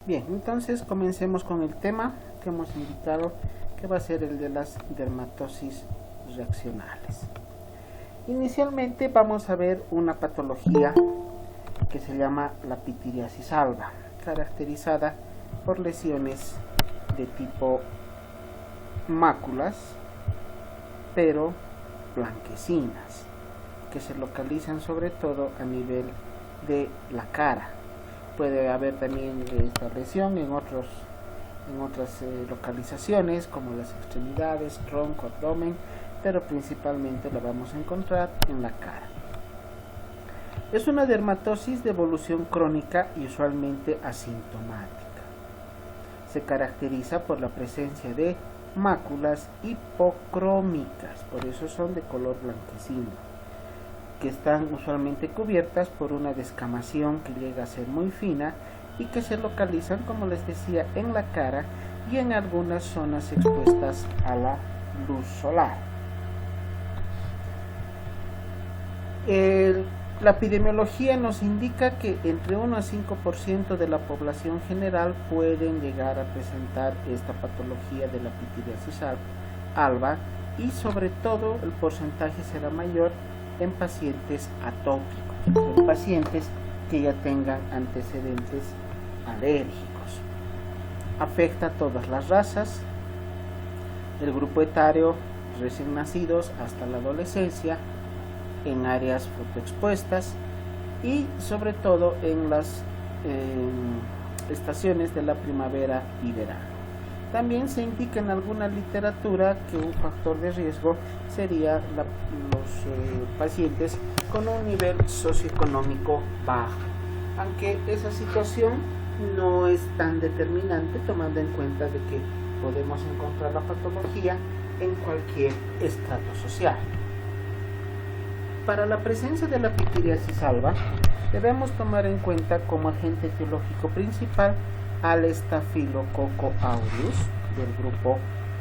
Bien, entonces comencemos con el tema que hemos indicado, que va a ser el de las dermatosis reaccionales. Inicialmente vamos a ver una patología que se llama la pitiriasis alba, caracterizada por lesiones de tipo máculas, pero blanquecinas, que se localizan sobre todo a nivel de la cara. Puede haber también esta lesión en otras localizaciones como las extremidades, tronco, abdomen, pero principalmente la vamos a encontrar en la cara. Es una dermatosis de evolución crónica y usualmente asintomática. Se caracteriza por la presencia de máculas hipocrómicas, por eso son de color blanquecino, que están usualmente cubiertas por una descamación que llega a ser muy fina y que se localizan, como les decía, en la cara y en algunas zonas expuestas a la luz solar. La epidemiología nos indica que entre 1 a 5% de la población general pueden llegar a presentar esta patología de la pitiriasis alba, y sobre todo el porcentaje será mayor en pacientes atópicos, en pacientes que ya tengan antecedentes alérgicos. Afecta a todas las razas, el grupo etario recién nacidos hasta la adolescencia, en áreas fotoexpuestas y sobre todo en las estaciones de la primavera y verano. También se indica en alguna literatura que un factor de riesgo sería los pacientes con un nivel socioeconómico bajo, aunque esa situación no es tan determinante, tomando en cuenta de que podemos encontrar la patología en cualquier estrato social. Para la presencia de la pitiriasis alba, debemos tomar en cuenta como agente etiológico principal al Staphylococcus aureus del grupo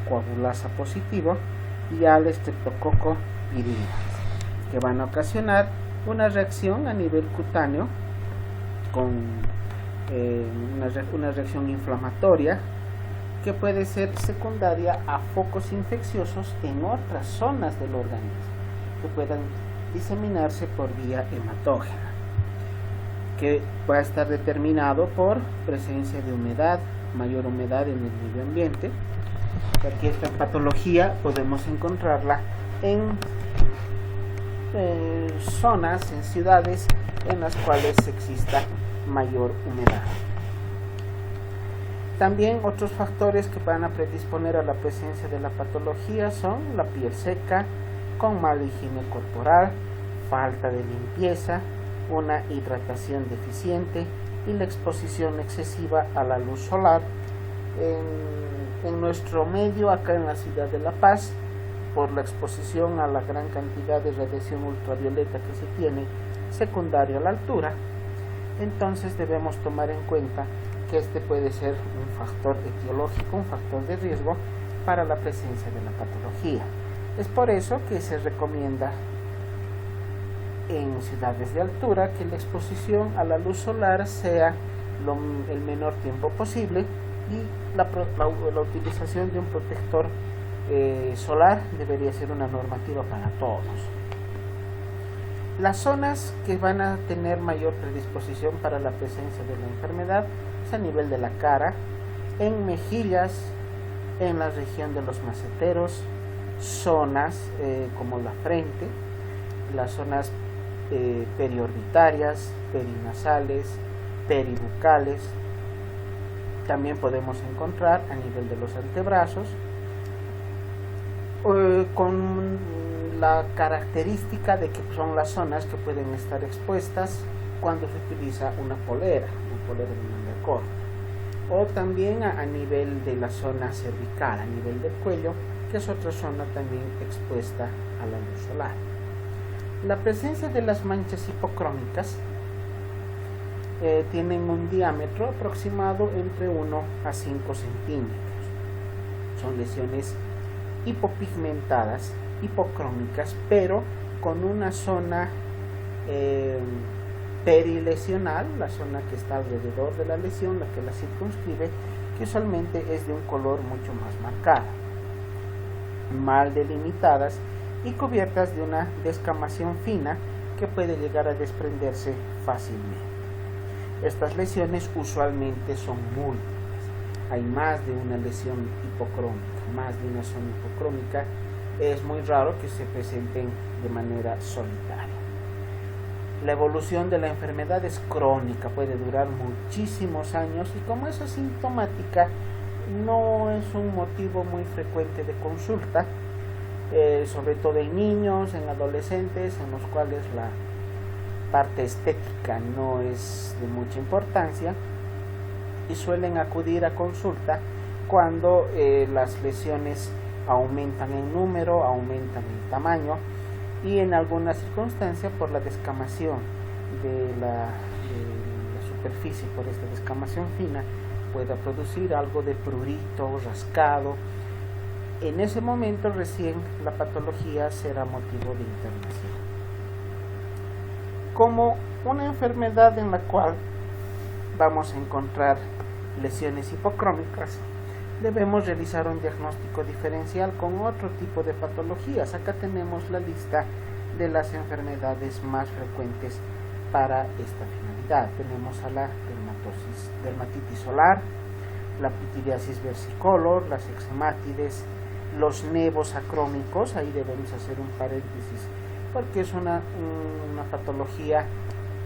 coagulasa positivo y al Streptococcus pyogenes, que van a ocasionar una reacción a nivel cutáneo con una reacción inflamatoria que puede ser secundaria a focos infecciosos en otras zonas del organismo que puedan diseminarse por vía hematógena, que va a estar determinado por presencia de humedad, mayor humedad en el medio ambiente, porque esta patología podemos encontrarla en zonas, en ciudades en las cuales exista mayor humedad. También otros factores que van a predisponer a la presencia de la patología son la piel seca, con mala higiene corporal, falta de limpieza, una hidratación deficiente y la exposición excesiva a la luz solar. En nuestro medio, acá en la ciudad de La Paz, por la exposición a la gran cantidad de radiación ultravioleta que se tiene secundaria a la altura, entonces debemos tomar en cuenta que este puede ser un factor etiológico, un factor de riesgo para la presencia de la patología. Es por eso que se recomienda en ciudades de altura que la exposición a la luz solar sea el menor tiempo posible y la utilización de un protector solar debería ser una normativa para todos. Las zonas que van a tener mayor predisposición para la presencia de la enfermedad es a nivel de la cara, en mejillas, en la región de los maceteros, zonas como la frente, las zonas periorbitarias, perinasales, peribucales. También podemos encontrar a nivel de los antebrazos, con la característica de que son las zonas que pueden estar expuestas cuando se utiliza una polera de manga corta, o también a nivel de la zona cervical, a nivel del cuello, que es otra zona también expuesta a la luz solar. La presencia de las manchas hipocrómicas tienen un diámetro aproximado entre 1 a 5 centímetros. Son lesiones hipopigmentadas, hipocrómicas, pero con una zona perilesional, la zona que está alrededor de la lesión, la que la circunscribe, que usualmente es de un color mucho más marcado, mal delimitadas y cubiertas de una descamación fina que puede llegar a desprenderse fácilmente. Estas lesiones usualmente son múltiples. Hay más de una lesión hipocrómica, más de una zona hipocrómica. Es muy raro que se presenten de manera solitaria. La evolución de la enfermedad es crónica, puede durar muchísimos años y como es asintomática, no es un motivo muy frecuente de consulta, sobre todo en niños, en adolescentes, en los cuales la parte estética no es de mucha importancia y suelen acudir a consulta cuando las lesiones aumentan en número, aumentan en tamaño y en algunas circunstancias por la descamación de la superficie, por esta descamación fina, pueda producir algo de prurito, rascado. En ese momento recién la patología será motivo de internación. Como una enfermedad en la cual vamos a encontrar lesiones hipocrómicas, debemos realizar un diagnóstico diferencial con otro tipo de patologías. Acá tenemos la lista de las enfermedades más frecuentes para esta finalidad. Tenemos a la dermatitis solar, la pityriasis versicolor, las eczematides, los nevos acrómicos. Ahí debemos hacer un paréntesis porque es una patología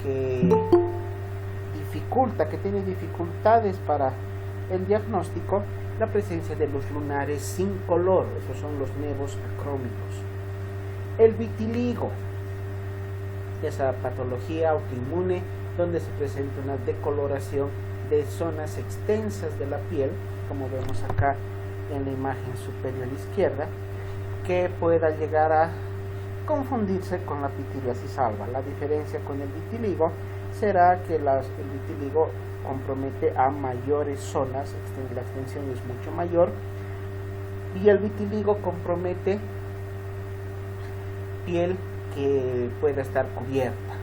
que tiene dificultades para el diagnóstico, la presencia de los lunares sin color, esos son los nevos acrómicos. El vitiligo, esa patología autoinmune donde se presenta una decoloración de zonas extensas de la piel, como vemos acá en la imagen superior izquierda, que pueda llegar a confundirse con la pityriasis alba. La diferencia con el vitiligo será que el vitiligo compromete a mayores zonas, la extensión es mucho mayor, y el vitiligo compromete piel que pueda estar cubierta,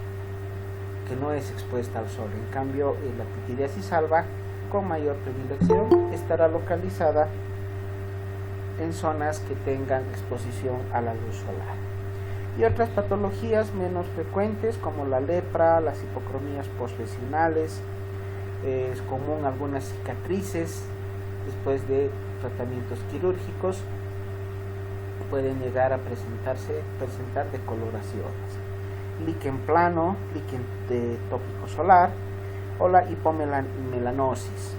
que no es expuesta al sol. En cambio, la pityriasis alba, con mayor predilección, estará localizada en zonas que tengan exposición a la luz solar. Y otras patologías menos frecuentes como la lepra, las hipocromías postlesionales, es común algunas cicatrices después de tratamientos quirúrgicos, pueden llegar a presentar decoloraciones. Líquen plano, líquen de tópico solar o la hipomelanosis.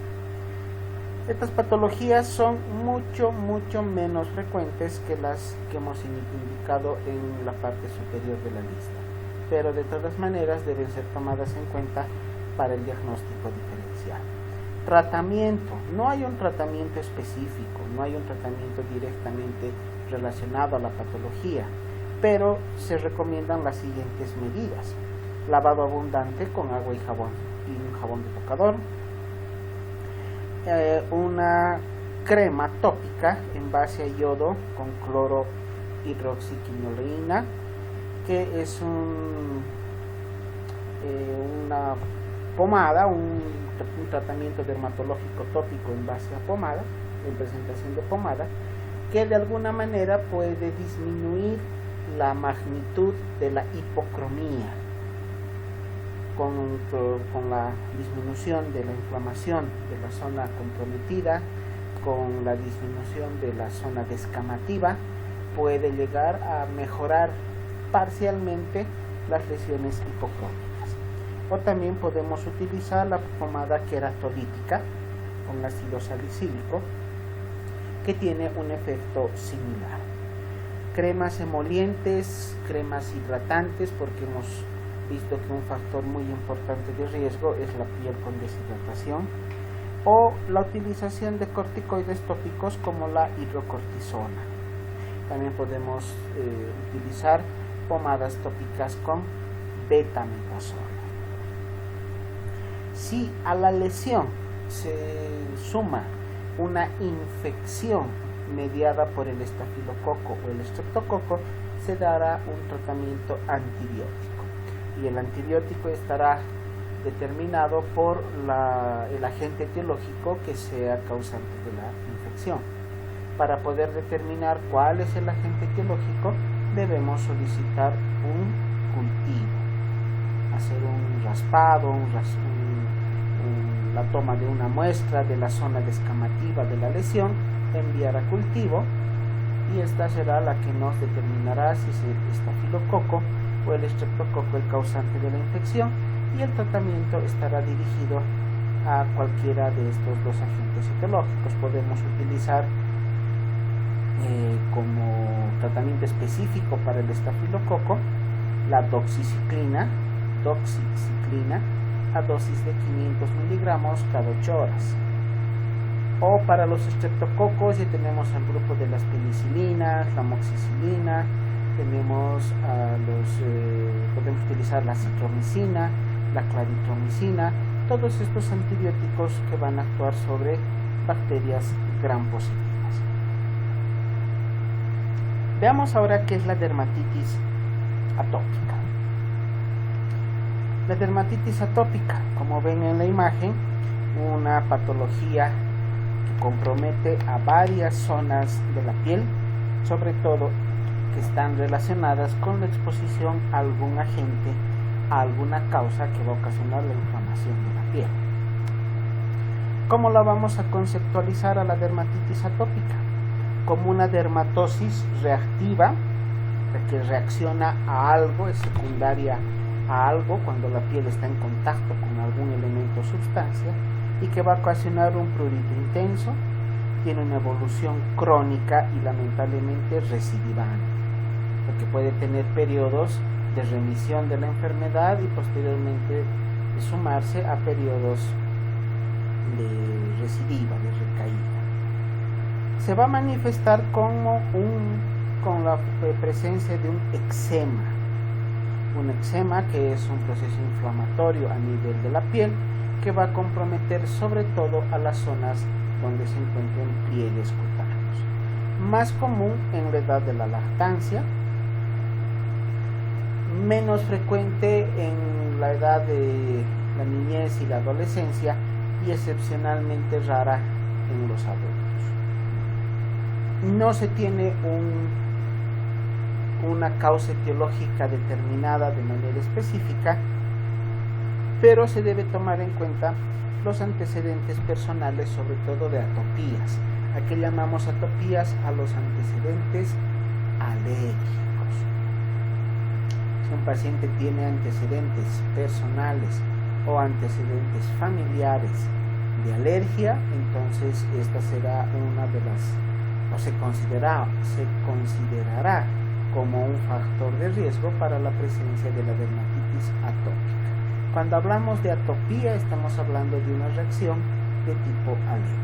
Estas patologías son mucho menos frecuentes que las que hemos indicado en la parte superior de la lista, pero de todas maneras deben ser tomadas en cuenta para el diagnóstico diferencial. Tratamiento. No hay un tratamiento específico, no hay un tratamiento directamente relacionado a la patología, pero se recomiendan las siguientes medidas: lavado abundante con agua y jabón y un jabón de tocador, una crema tópica en base a yodo con cloro hidroxiquinoleína, que es una pomada, un tratamiento dermatológico tópico en base a pomada, en presentación de pomada, que de alguna manera puede disminuir la magnitud de la hipocromía con la disminución de la inflamación de la zona comprometida, con la disminución de la zona descamativa, puede llegar a mejorar parcialmente las lesiones hipocrómicas. O también podemos utilizar la pomada queratolítica con ácido salicílico, que tiene un efecto similar. Cremas emolientes, cremas hidratantes, porque hemos visto que un factor muy importante de riesgo es la piel con deshidratación, o la utilización de corticoides tópicos como la hidrocortisona. También podemos utilizar pomadas tópicas con betametasona. Si a la lesión se suma una infección mediada por el estafilococo o el estreptococo, se dará un tratamiento antibiótico. y el antibiótico estará determinado por el agente etiológico que sea causante de la infección. Para poder determinar cuál es el agente etiológico, debemos solicitar un cultivo, hacer un raspado, la toma de una muestra de la zona descamativa de la lesión, enviar a cultivo, y esta será la que nos determinará si es el estafilococo o el estreptococo el causante de la infección, y el tratamiento estará dirigido a cualquiera de estos dos agentes etiológicos. Podemos utilizar como tratamiento específico para el estafilococo la doxiciclina a dosis de 500 miligramos cada 8 horas. O para los estreptococos ya tenemos al grupo de las penicilinas, la amoxicilina, podemos utilizar la citromicina, la claritromicina, todos estos antibióticos que van a actuar sobre bacterias gram positivas. Veamos ahora qué es la dermatitis atópica. La dermatitis atópica, como ven en la imagen, una patología que compromete a varias zonas de la piel, sobre todo que están relacionadas con la exposición a algún agente, a alguna causa que va a ocasionar la inflamación de la piel. ¿Cómo la vamos a conceptualizar a la dermatitis atópica? Como una dermatosis reactiva, que reacciona a algo, es secundaria a algo cuando la piel está en contacto con algún elemento o sustancia, y que va a ocasionar un prurito intenso, tiene una evolución crónica y lamentablemente recidivante, porque puede tener periodos de remisión de la enfermedad y posteriormente de sumarse a periodos de recidiva, de recaída. Se va a manifestar con la presencia de un eczema que es un proceso inflamatorio a nivel de la piel, que va a comprometer sobre todo a las zonas donde se encuentran pliegues cutáneos. Más común en la edad de la lactancia, menos frecuente en la edad de la niñez y la adolescencia, y excepcionalmente rara en los adultos. No se tiene una causa etiológica determinada de manera específica, pero se debe tomar en cuenta los antecedentes personales, sobre todo de atopías. ¿A qué llamamos atopías? A los antecedentes alérgicos. Si un paciente tiene antecedentes personales o antecedentes familiares de alergia, entonces esta será una de las, o se considerará como un factor de riesgo para la presencia de la dermatitis atópica. Cuando hablamos de atopía, estamos hablando de una reacción de tipo alérgica.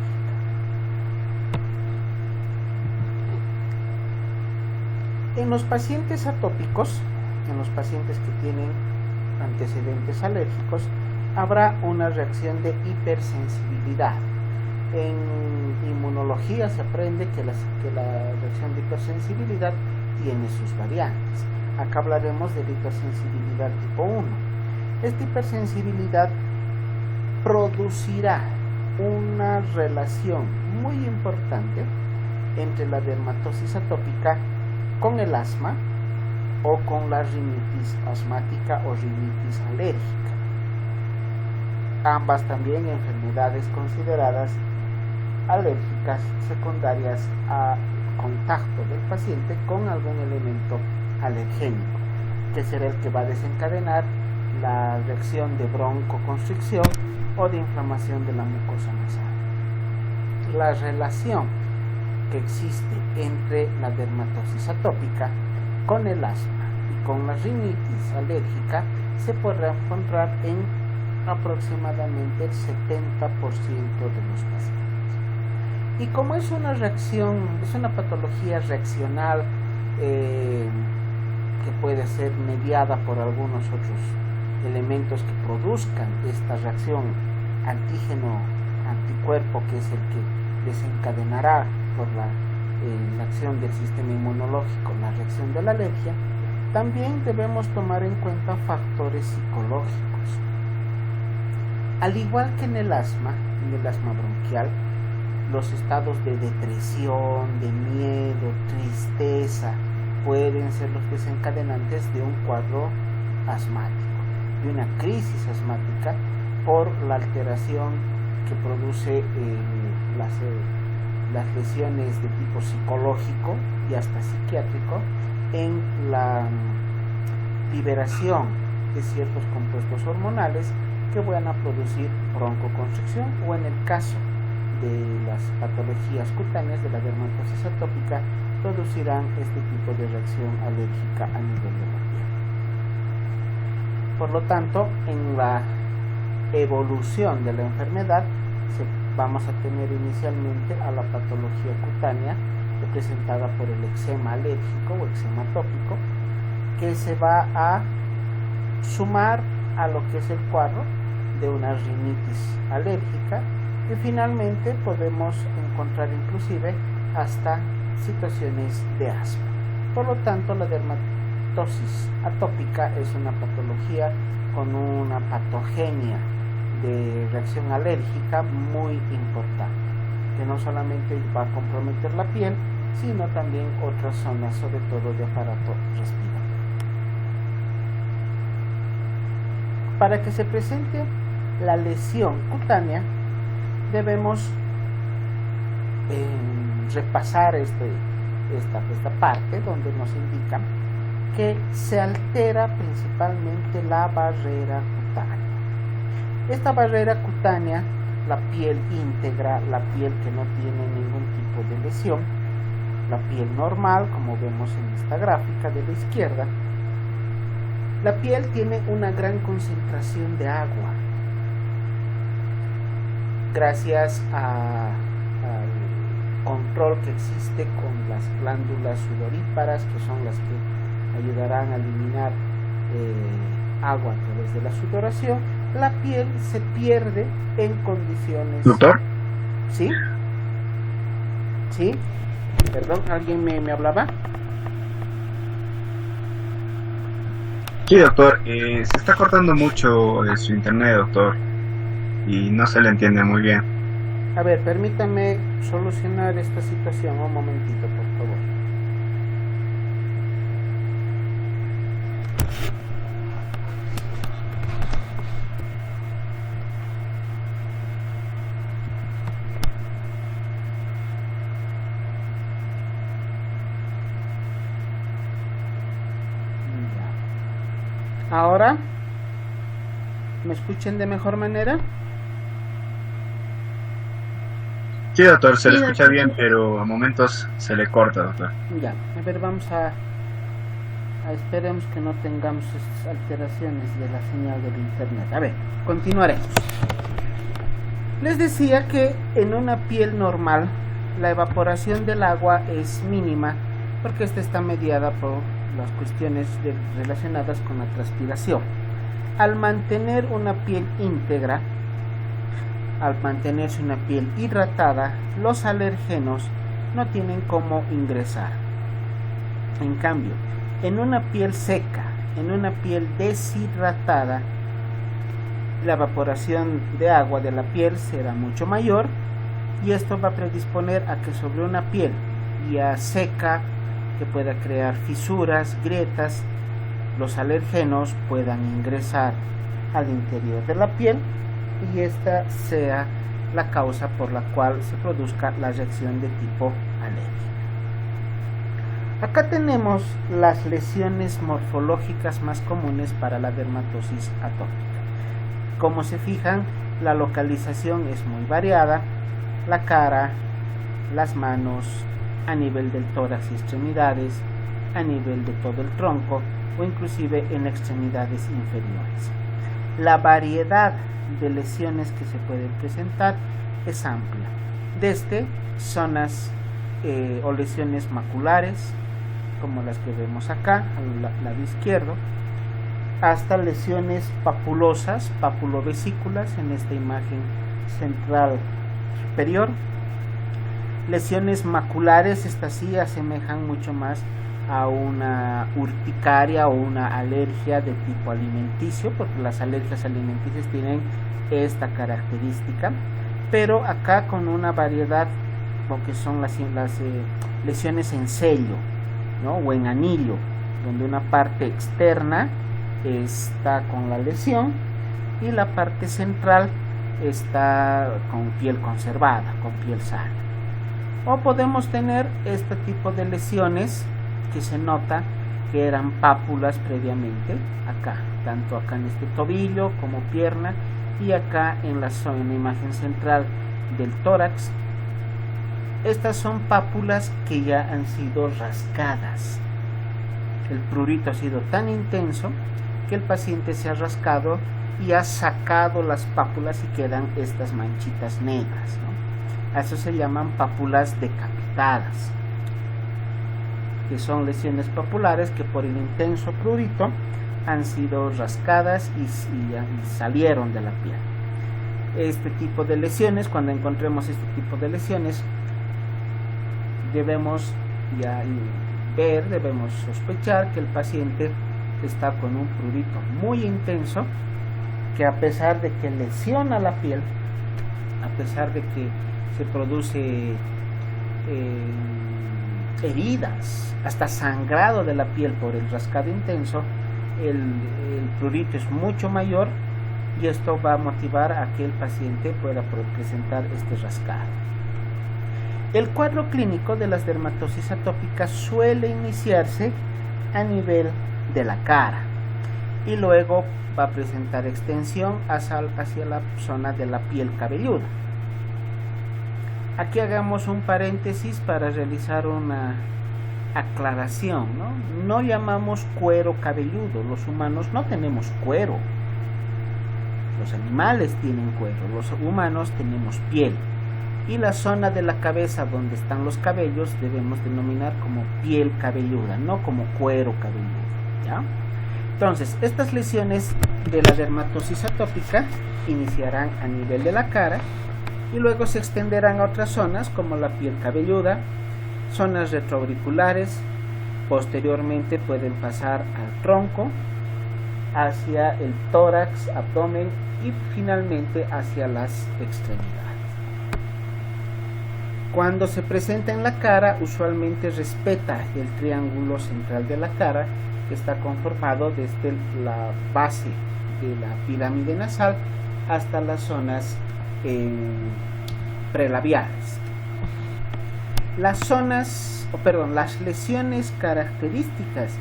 En los pacientes atópicos, en los pacientes que tienen antecedentes alérgicos, habrá una reacción de hipersensibilidad. En inmunología se aprende que la reacción de hipersensibilidad tiene sus variantes. Acá hablaremos de la hipersensibilidad tipo 1. Esta hipersensibilidad producirá una relación muy importante entre la dermatosis atópica con el asma o con la rinitis asmática o rinitis alérgica. Ambas también enfermedades consideradas alérgicas secundarias a contacto del paciente con algún elemento alergénico, que será el que va a desencadenar la reacción de broncoconstricción o de inflamación de la mucosa nasal. La relación que existe entre la dermatosis atópica con el asma y con la rinitis alérgica se podrá encontrar en aproximadamente el 70% de los pacientes. Y como es una reacción, es una patología reaccional que puede ser mediada por algunos otros elementos que produzcan esta reacción antígeno-anticuerpo, que es el que desencadenará por la acción del sistema inmunológico la reacción de la alergia, También debemos tomar en cuenta factores psicológicos. Al igual que en el asma bronquial, los estados de depresión, de miedo, tristeza, pueden ser los desencadenantes de un cuadro asmático, de una crisis asmática, por la alteración que produce las lesiones de tipo psicológico y hasta psiquiátrico en la liberación de ciertos compuestos hormonales que van a producir broncoconstricción, o en el caso de las patologías cutáneas de la dermatosis atópica producirán este tipo de reacción alérgica a nivel de la piel. Por lo tanto, en la evolución de la enfermedad vamos a tener inicialmente a la patología cutánea representada por el eczema alérgico o eczema atópico, que se va a sumar a lo que es el cuadro de una rinitis alérgica, y finalmente podemos encontrar inclusive hasta situaciones de asma. Por lo tanto, la dermatosis atópica es una patología con una patogenia de reacción alérgica muy importante, que no solamente va a comprometer la piel, sino también otras zonas, sobre todo de aparato respiratorio. Para que se presente la lesión cutánea, debemos repasar esta parte donde nos indica que se altera principalmente la barrera cutánea. Esta barrera cutánea, la piel íntegra, la piel que no tiene ningún tipo de lesión, la piel normal, como vemos en esta gráfica de la izquierda, la piel tiene una gran concentración de agua. Gracias al control que existe con las glándulas sudoríparas, que son las que ayudarán a eliminar agua a través de la sudoración, la piel se pierde en condiciones... ¿Doctor? ¿Sí? ¿Sí? Perdón, ¿alguien me hablaba? Sí, doctor. Se está cortando mucho su internet, doctor, y no se le entiende muy bien. A ver, permítame solucionar esta situación un momentito, por favor. Ahora, ¿me escuchan de mejor manera? Sí, doctor, se le escucha bien, pero a momentos se le corta, doctor. Ya, a ver, vamos a esperemos que no tengamos estas alteraciones de la señal del internet. A ver, continuaremos. Les decía que en una piel normal la evaporación del agua es mínima, porque esta está mediada por las cuestiones relacionadas con la transpiración. Al mantener una piel íntegra, al mantenerse una piel hidratada, los alergenos no tienen cómo ingresar. En cambio, en una piel seca, en una piel deshidratada, la evaporación de agua de la piel será mucho mayor, y esto va a predisponer a que sobre una piel ya seca, que pueda crear fisuras, grietas, los alergenos puedan ingresar al interior de la piel, y esta sea la causa por la cual se produzca la reacción de tipo alérgico. Acá tenemos las lesiones morfológicas más comunes para la dermatosis atópica. Como se fijan, la localización es muy variada: la cara, las manos, a nivel del tórax y extremidades, a nivel de todo el tronco, o inclusive en extremidades inferiores. La variedad de lesiones que se pueden presentar es amplia, desde zonas o lesiones maculares, como las que vemos acá al lado izquierdo, hasta lesiones papulosas, papulovesículas en esta imagen central superior. Lesiones maculares, estas sí asemejan mucho más a una urticaria o una alergia de tipo alimenticio, porque las alergias alimenticias tienen esta característica, pero acá con una variedad, lo que son las lesiones en sello, ¿no? O en anillo, donde una parte externa está con la lesión y la parte central está con piel conservada, con piel sana. O podemos tener este tipo de lesiones que se nota que eran pápulas previamente, acá, tanto acá en este tobillo como pierna, y acá en la zona, en la imagen central del tórax. Estas son pápulas que ya han sido rascadas. El prurito ha sido tan intenso que el paciente se ha rascado y ha sacado las pápulas y quedan estas manchitas negras, ¿no? A eso se llaman pápulas decapitadas, que son lesiones papulares que por el intenso prurito han sido rascadas y salieron de la piel. Este tipo de lesiones, cuando encontremos este tipo de lesiones, debemos ya ver, debemos sospechar que el paciente está con un prurito muy intenso, que a pesar de que lesiona la piel, a pesar de que se produce heridas, hasta sangrado de la piel por el rascado intenso, el prurito es mucho mayor y esto va a motivar a que el paciente pueda presentar este rascado. El cuadro clínico de las dermatosis atópicas suele iniciarse a nivel de la cara y luego va a presentar extensión hacia la zona de la piel cabelluda. Aquí hagamos un paréntesis para realizar una aclaración, ¿no? No llamamos cuero cabelludo, los humanos no tenemos cuero, los animales tienen cuero, los humanos tenemos piel, y la zona de la cabeza donde están los cabellos debemos denominar como piel cabelluda, no como cuero cabelludo, ¿ya? Entonces, estas lesiones de la dermatosis atópica iniciarán a nivel de la cara y luego se extenderán a otras zonas como la piel cabelluda, zonas retroauriculares, posteriormente pueden pasar al tronco, hacia el tórax, abdomen y finalmente hacia las extremidades. Cuando se presenta en la cara, usualmente respeta el triángulo central de la cara, que está conformado desde la base de la pirámide nasal hasta las zonas prelabiales. Las lesiones características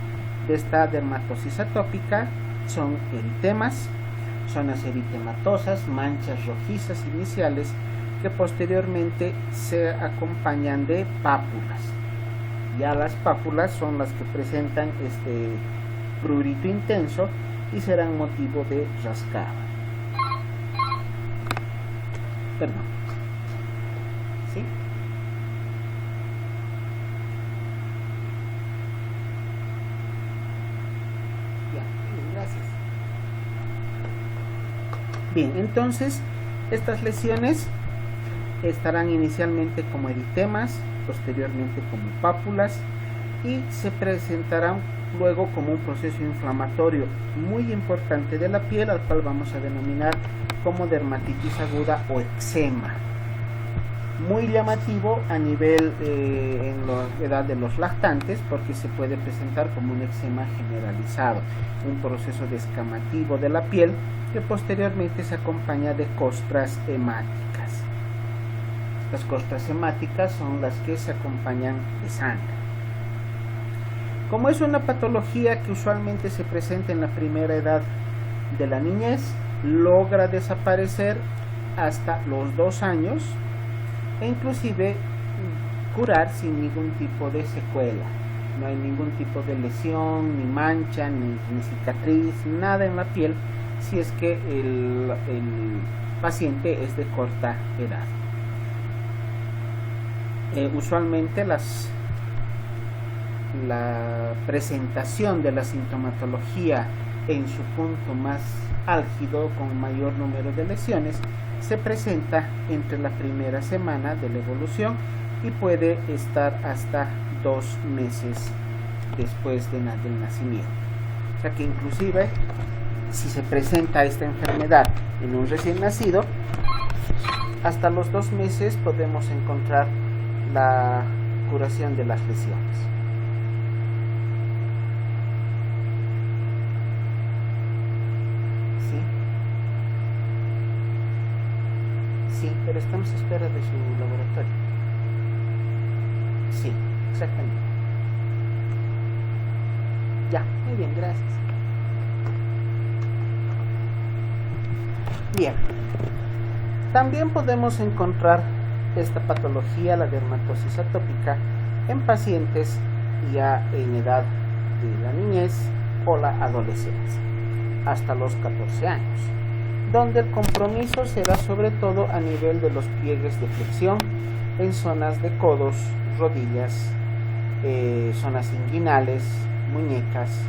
de esta dermatosis atópica son eritemas, zonas eritematosas, manchas rojizas iniciales que posteriormente se acompañan de pápulas. Ya las pápulas son las que presentan este prurito intenso y serán motivo de rascado. Perdón. ¿Sí? Ya, gracias. Bien, entonces estas lesiones estarán inicialmente como eritemas, posteriormente como pápulas y se presentarán luego como un proceso inflamatorio muy importante de la piel, al cual vamos a denominar como dermatitis aguda o eczema. Muy llamativo a nivel en la edad de los lactantes, porque se puede presentar como un eczema generalizado, un proceso descamativo de la piel que posteriormente se acompaña de costras hemáticas. Las costras hemáticas son las que se acompañan de sangre. Como es una patología que usualmente se presenta en la primera edad de la niñez, logra desaparecer hasta los 2 años e inclusive curar sin ningún tipo de secuela. No hay ningún tipo de lesión, ni mancha, ni cicatriz, nada en la piel si es que el paciente es de corta edad. Usualmente la presentación de la sintomatología en su punto más álgido, con mayor número de lesiones, se presenta entre la primera semana de la evolución y puede estar hasta 2 meses después del nacimiento. O sea que inclusive si se presenta esta enfermedad en un recién nacido, hasta los 2 meses podemos encontrar la curación de las lesiones. Sí, pero estamos a espera de su laboratorio. Sí, exactamente. Ya, muy bien, gracias. Bien, también podemos encontrar esta patología, la dermatosis atópica, en pacientes ya en edad de la niñez o la adolescencia, hasta los 14 años, donde el compromiso será sobre todo a nivel de los pliegues de flexión, en zonas de codos, rodillas, zonas inguinales, muñecas,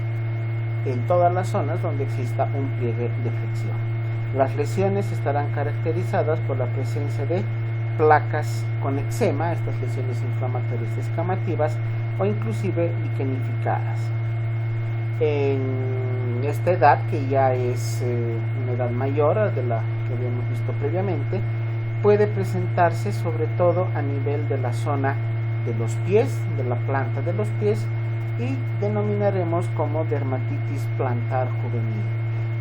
en todas las zonas donde exista un pliegue de flexión. Las lesiones estarán caracterizadas por la presencia de placas con eczema, estas lesiones inflamatorias descamativas o inclusive liquenificadas. En esta edad, que ya es una edad mayor de la que habíamos visto previamente, puede presentarse sobre todo a nivel de la zona de los pies, de la planta de los pies, y denominaremos como dermatitis plantar juvenil.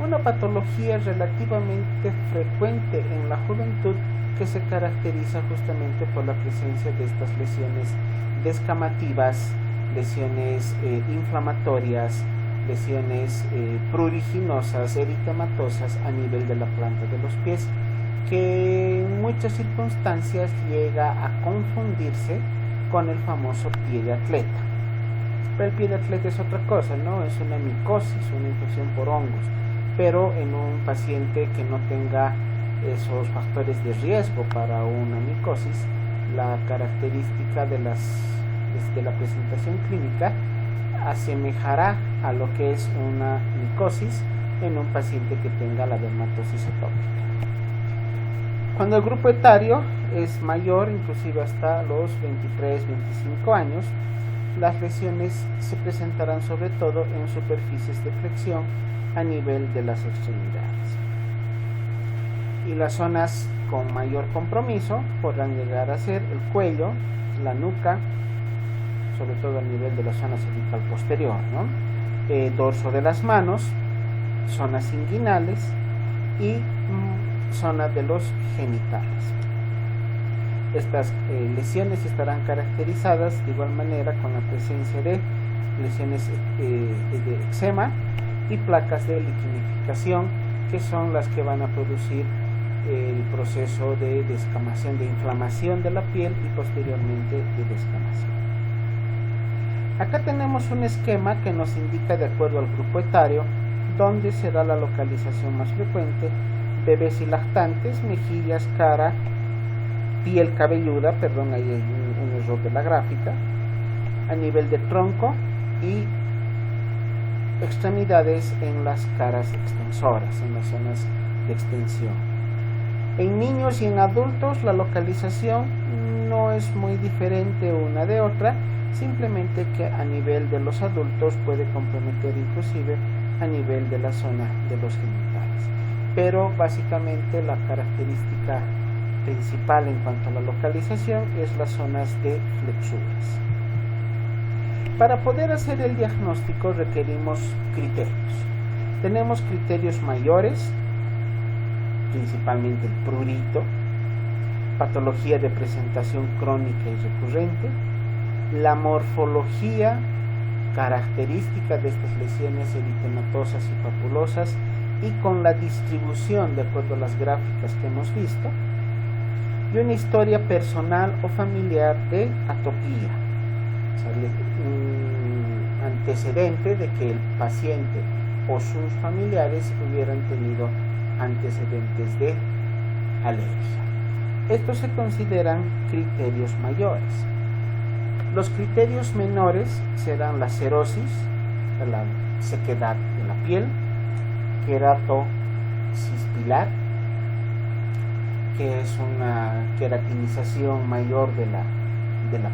Una patología relativamente frecuente en la juventud que se caracteriza justamente por la presencia de estas lesiones descamativas, lesiones inflamatorias, lesiones pruriginosas, eritematosas a nivel de la planta de los pies, que en muchas circunstancias llega a confundirse con el famoso pie de atleta. Pero el pie de atleta es otra cosa, ¿no? Es una micosis, una infección por hongos, pero en un paciente que no tenga esos factores de riesgo para una micosis, la característica de la presentación clínica asemejará a lo que es una micosis en un paciente que tenga la dermatosis atópica. Cuando el grupo etario es mayor, inclusive hasta los 23-25 años, las lesiones se presentarán sobre todo en superficies de flexión a nivel de las extremidades. Y las zonas con mayor compromiso podrán llegar a ser el cuello, la nuca, sobre todo a nivel de la zona cervical posterior, ¿no? Dorso de las manos, zonas inguinales y zona de los genitales. Estas lesiones estarán caracterizadas de igual manera con la presencia de lesiones de eczema y placas de liquenificación, que son las que van a producir el proceso de descamación, de inflamación de la piel y posteriormente de descamación. Acá tenemos un esquema que nos indica, de acuerdo al grupo etario, dónde será la localización más frecuente: bebés y lactantes, mejillas, cara, piel cabelluda, perdón, ahí hay un error de la gráfica, a nivel de tronco y extremidades en las caras extensoras, en las zonas de extensión. En niños y en adultos la localización no es muy diferente una de otra, simplemente que a nivel de los adultos puede comprometer inclusive a nivel de la zona de los genitales. Pero básicamente la característica principal en cuanto a la localización es las zonas de flexuras. Para poder hacer el diagnóstico requerimos criterios. Tenemos criterios mayores, principalmente el prurito, patología de presentación crónica y recurrente, la morfología característica de estas lesiones eritematosas y papulosas y con la distribución de acuerdo a las gráficas que hemos visto, y una historia personal o familiar de atopía, o sea, un antecedente de que el paciente o sus familiares hubieran tenido antecedentes de alergia. Estos se consideran criterios mayores. Los criterios menores serán la cerosis, la sequedad de la piel, queratocistilar, que es una queratinización mayor de la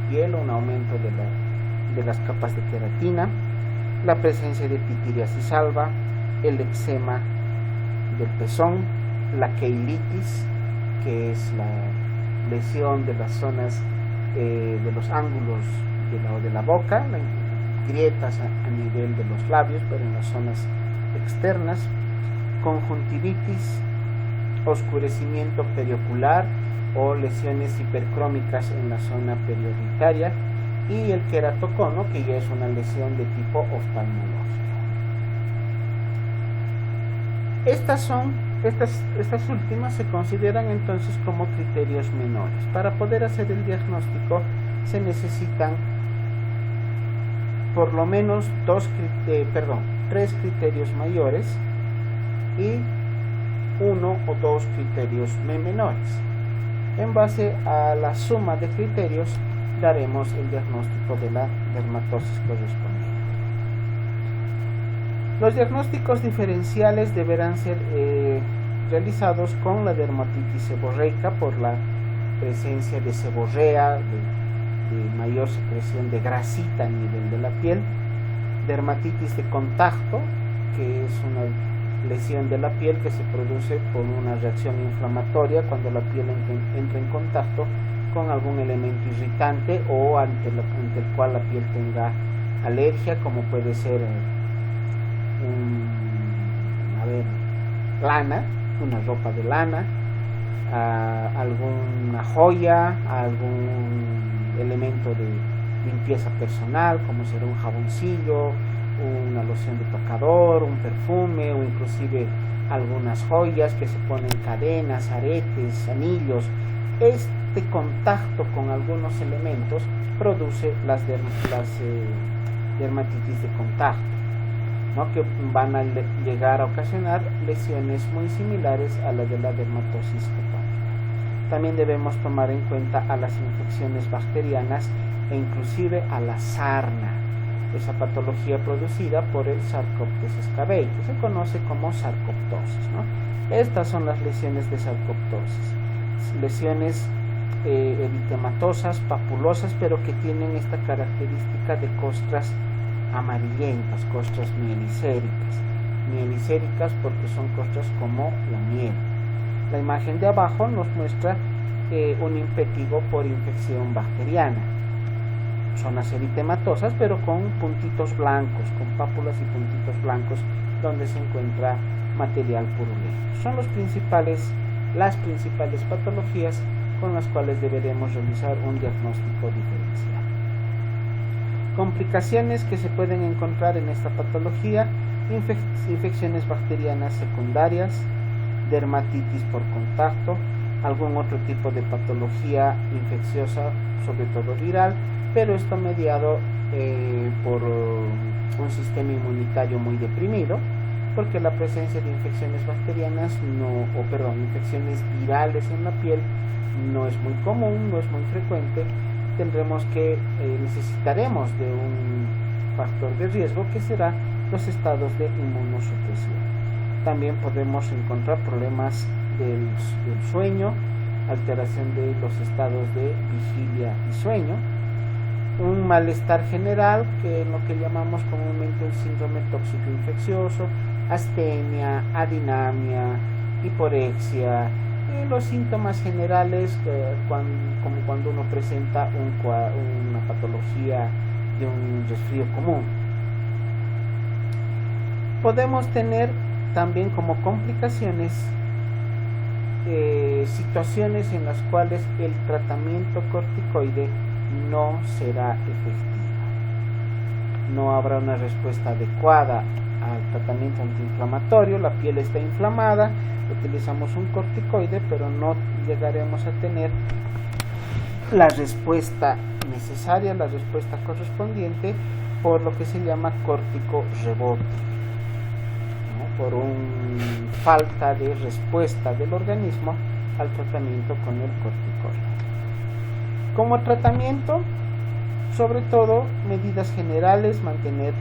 piel, un aumento de las capas de queratina, la presencia de pitiriasis alba, el eczema del pezón, la keilitis, que es la lesión de las zonas de los ángulos de la boca, grietas a nivel de los labios, pero en las zonas externas, conjuntivitis, oscurecimiento periocular o lesiones hipercrómicas en la zona periorbitaria, y el queratocono, que ya es una lesión de tipo oftalmológico. Estas últimas se consideran entonces como criterios menores. Para poder hacer el diagnóstico se necesitan por lo menos 3 criterios mayores y 1 o 2 criterios menores. En base a la suma de criterios daremos el diagnóstico de la dermatosis correspondiente. Los diagnósticos diferenciales deberán ser realizados con la dermatitis seborreica por la presencia de seborrea, de mayor secreción de grasita a nivel de la piel, dermatitis de contacto, que es una lesión de la piel que se produce por una reacción inflamatoria cuando la piel entra en contacto con algún elemento irritante o ante el cual la piel tenga alergia, como puede ser lana, una ropa de lana, alguna joya, algún elemento de limpieza personal, como será un jaboncillo, una loción de tocador, un perfume, o inclusive algunas joyas que se ponen, cadenas, aretes, anillos. Este contacto con algunos elementos produce las dermatitis de contacto, ¿no?, que van a llegar a ocasionar lesiones muy similares a las de la dermatosis atópica. También debemos tomar en cuenta a las infecciones bacterianas e inclusive a la sarna, esa patología producida por el Sarcoptes scabiei, que se conoce como sarcoptosis, ¿no? Estas son las lesiones de sarcoptosis, lesiones eritematosas, papulosas, pero que tienen esta característica de costras amarillentas, costras mielicéricas porque son costras como la miel. La imagen de abajo nos muestra un impetigo por infección bacteriana, zonas eritematosas pero con puntitos blancos, con pápulas y puntitos blancos donde se encuentra material purulento. Son las principales patologías con las cuales deberemos realizar un diagnóstico diferencial. Complicaciones que se pueden encontrar en esta patología: infecciones bacterianas secundarias, dermatitis por contacto, algún otro tipo de patología infecciosa, sobre todo viral, pero esto mediado por un sistema inmunitario muy deprimido, porque la presencia de infecciones bacterianas infecciones virales en la piel no es muy común, no es muy frecuente. Necesitaremos de un factor de riesgo que será los estados de inmunosupresión. También podemos encontrar problemas del sueño, alteración de los estados de vigilia y sueño, un malestar general, que es lo que llamamos comúnmente un síndrome tóxico infeccioso, astenia, adinamia, hiporexia, y los síntomas generales como cuando uno presenta una patología de un resfrío común. Podemos tener también como complicaciones situaciones en las cuales el tratamiento corticoide no será efectivo. No habrá una respuesta adecuada al tratamiento antiinflamatorio, la piel está inflamada, utilizamos un corticoide, pero no llegaremos a tener la respuesta necesaria, la respuesta correspondiente, por lo que se llama córtico rebote, ¿no?, por una falta de respuesta del organismo al tratamiento con el corticoide. Como tratamiento, sobre todo, medidas generales: mantener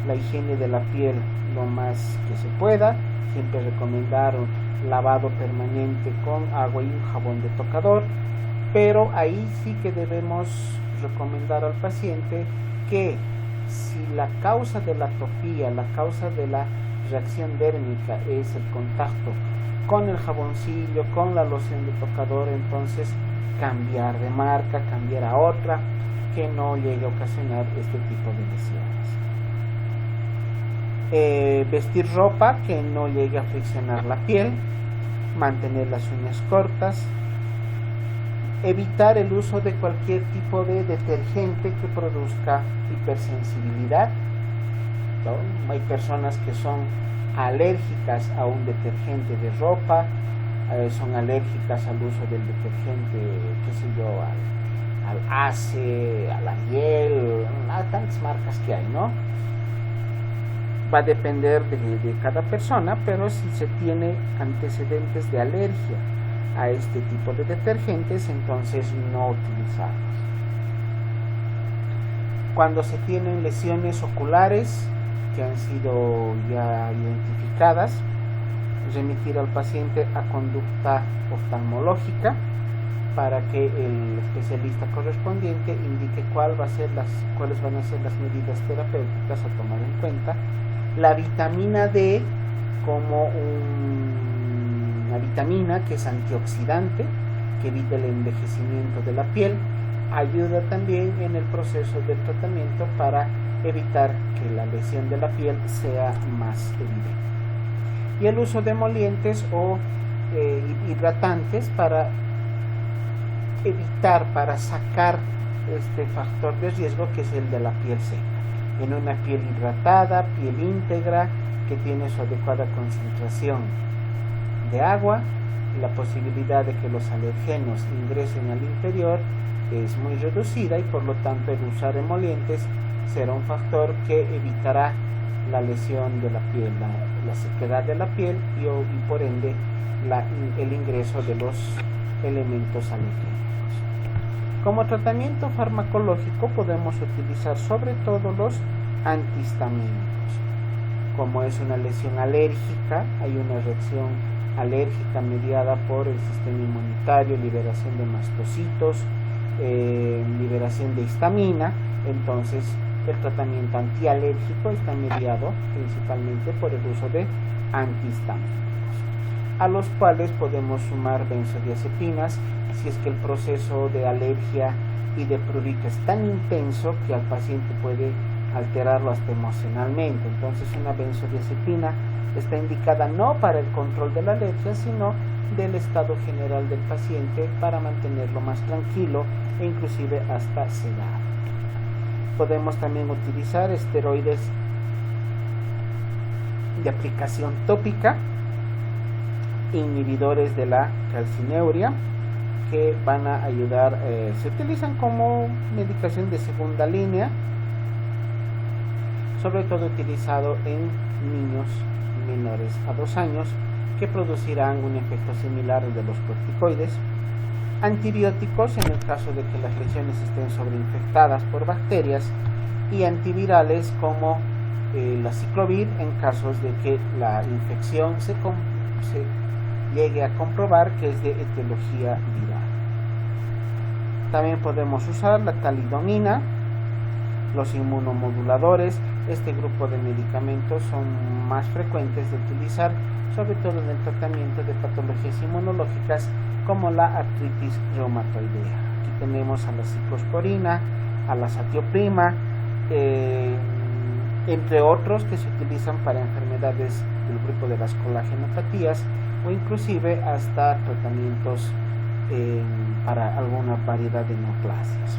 la higiene de la piel lo más que se pueda, siempre recomendar un lavado permanente con agua y un jabón de tocador, pero ahí sí que debemos recomendar al paciente que si la causa de la atopía, la causa de la reacción dérmica es el contacto con el jaboncillo, con la loción de tocador, entonces cambiar de marca, cambiar a otra que no llegue a ocasionar este tipo de lesiones. Vestir ropa que no llegue a friccionar la piel, mantener las uñas cortas, evitar el uso de cualquier tipo de detergente que produzca hipersensibilidad. ¿No? Hay personas que son alérgicas a un detergente de ropa, son alérgicas al uso del detergente, qué sé yo, al Ace, al Ariel, a tantas marcas que hay, ¿no? Va a depender de cada persona, pero si se tiene antecedentes de alergia a este tipo de detergentes, entonces no utilizarlos. Cuando se tienen lesiones oculares que han sido ya identificadas, remitir al paciente a conducta oftalmológica para que el especialista correspondiente indique cuáles van a ser las medidas terapéuticas a tomar en cuenta. La vitamina D como una vitamina que es antioxidante, que evita el envejecimiento de la piel, ayuda también en el proceso del tratamiento para evitar que la lesión de la piel sea más evidente. Y el uso de emolientes o hidratantes para evitar, para sacar este factor de riesgo que es el de la piel seca. En una piel hidratada, piel íntegra, que tiene su adecuada concentración de agua, la posibilidad de que los alergenos ingresen al interior es muy reducida y por lo tanto el usar emolientes será un factor que evitará la lesión de la piel, la sequedad de la piel y por ende el ingreso de los elementos alergénicos. Como tratamiento farmacológico podemos utilizar sobre todo los antihistamínicos. Como es una lesión alérgica, hay una reacción alérgica mediada por el sistema inmunitario, liberación de mastocitos, liberación de histamina, entonces el tratamiento antialérgico está mediado principalmente por el uso de antihistamínicos, a los cuales podemos sumar benzodiazepinas si es que el proceso de alergia y de prurito es tan intenso que al paciente puede alterarlo hasta emocionalmente. Entonces una benzodiazepina está indicada no para el control de la alergia, sino del estado general del paciente para mantenerlo más tranquilo e inclusive hasta sedado. Podemos también utilizar esteroides de aplicación tópica, inhibidores de la calcineuria, que van a ayudar, se utilizan como medicación de segunda línea, sobre todo utilizado en niños menores a 2 años, que producirán un efecto similar al de los corticoides. Antibióticos en el caso de que las lesiones estén sobreinfectadas por bacterias, y antivirales como la ciclovir en casos de que la infección se llegue a comprobar que es de etiología viral. También podemos usar la talidomina, los inmunomoduladores. Este grupo de medicamentos son más frecuentes de utilizar, sobre todo en el tratamiento de patologías inmunológicas como la artritis reumatoidea. Aquí tenemos a la ciclosporina, a la satioprima, entre otros que se utilizan para enfermedades del grupo de las colagenopatías o inclusive hasta tratamientos para alguna variedad de neoplasias.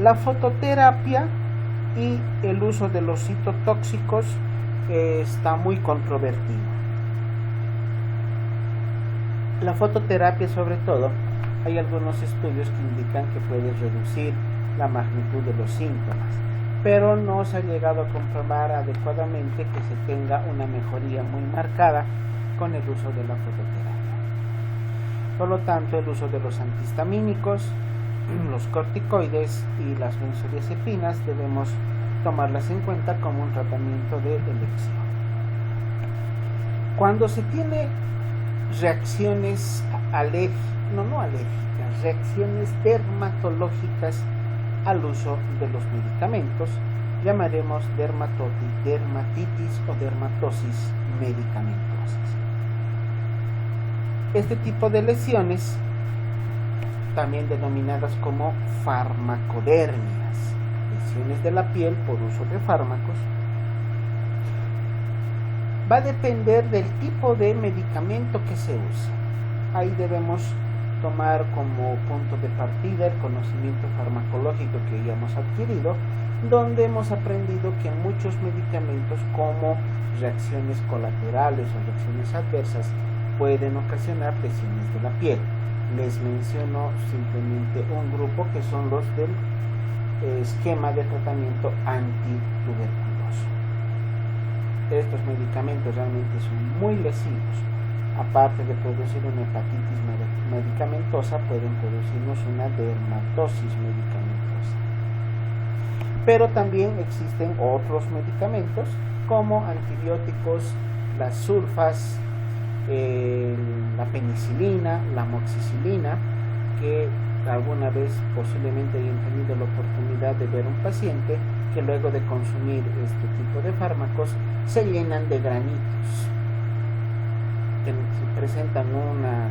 La fototerapia y el uso de los citotóxicos está muy controvertido. La fototerapia, sobre todo, hay algunos estudios que indican que puede reducir la magnitud de los síntomas, pero no se ha llegado a comprobar adecuadamente que se tenga una mejoría muy marcada con el uso de la fototerapia. Por lo tanto, el uso de los antihistamínicos, los corticoides y las benzodiazepinas debemos tomarlas en cuenta como un tratamiento de elección. Cuando se tiene reacciones reacciones dermatológicas al uso de los medicamentos. Llamaremos dermatitis o dermatosis medicamentosas. Este tipo de lesiones, también denominadas como farmacodermias, lesiones de la piel por uso de fármacos, va a depender del tipo de medicamento que se usa. Ahí debemos tomar como punto de partida el conocimiento farmacológico que ya hemos adquirido, donde hemos aprendido que muchos medicamentos, como reacciones colaterales o reacciones adversas, pueden ocasionar lesiones de la piel. Les menciono simplemente un grupo que son los del esquema de tratamiento antituberculoso. Estos medicamentos realmente son muy lesivos. Aparte de producir una hepatitis medicamentosa, pueden producirnos una dermatosis medicamentosa. Pero también existen otros medicamentos como antibióticos, las sulfas, la penicilina, la amoxicilina, que alguna vez posiblemente hayan tenido la oportunidad de ver un paciente que luego de consumir este tipo de fármacos se llenan de granitos, que presentan una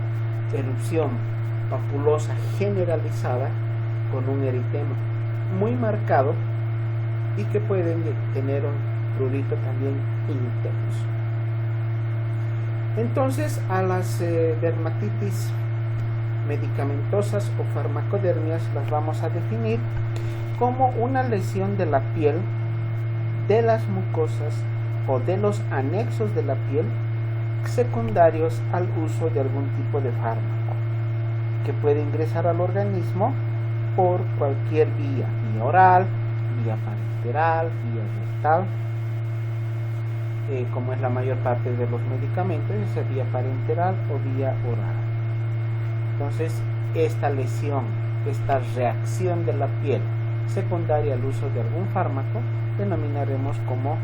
erupción papulosa generalizada con un eritema muy marcado y que pueden tener un prurito también intenso. Entonces, a las dermatitis medicamentosas o farmacodermias las vamos a definir como una lesión de la piel, de las mucosas o de los anexos de la piel secundarios al uso de algún tipo de fármaco que puede ingresar al organismo por cualquier vía oral, vía parenteral, vía rectal, como es la mayor parte de los medicamentos, es vía parenteral o vía oral. Entonces, esta lesión, esta reacción de la piel secundaria al uso de algún fármaco, denominaremos como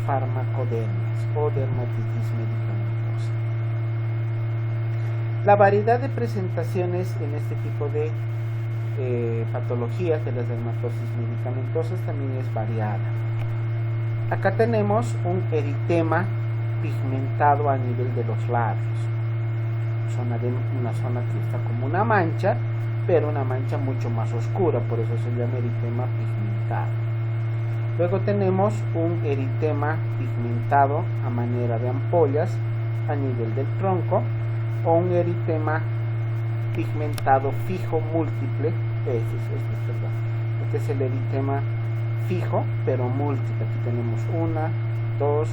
farmacodermias o dermatitis medicamentosa. La variedad de presentaciones en este tipo de patologías de las dermatosis medicamentosas también es variada. Acá tenemos un eritema pigmentado a nivel de los labios, una zona que está como una mancha, pero una mancha mucho más oscura, por eso se llama eritema pigmentado. Luego tenemos un eritema pigmentado a manera de ampollas a nivel del tronco, o un eritema pigmentado fijo múltiple. Este es el eritema fijo pero múltiple. Aquí tenemos 1, 2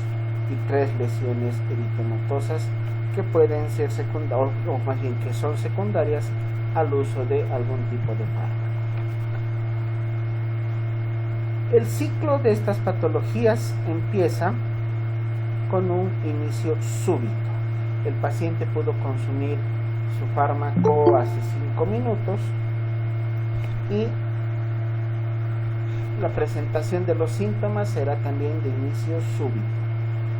y 3 lesiones eritematosas que pueden ser secundarias, o más bien que son secundarias al uso de algún tipo de fármaco. El ciclo de estas patologías empieza con un inicio súbito. El paciente pudo consumir su fármaco hace 5 minutos y la presentación de los síntomas será también de inicio súbito.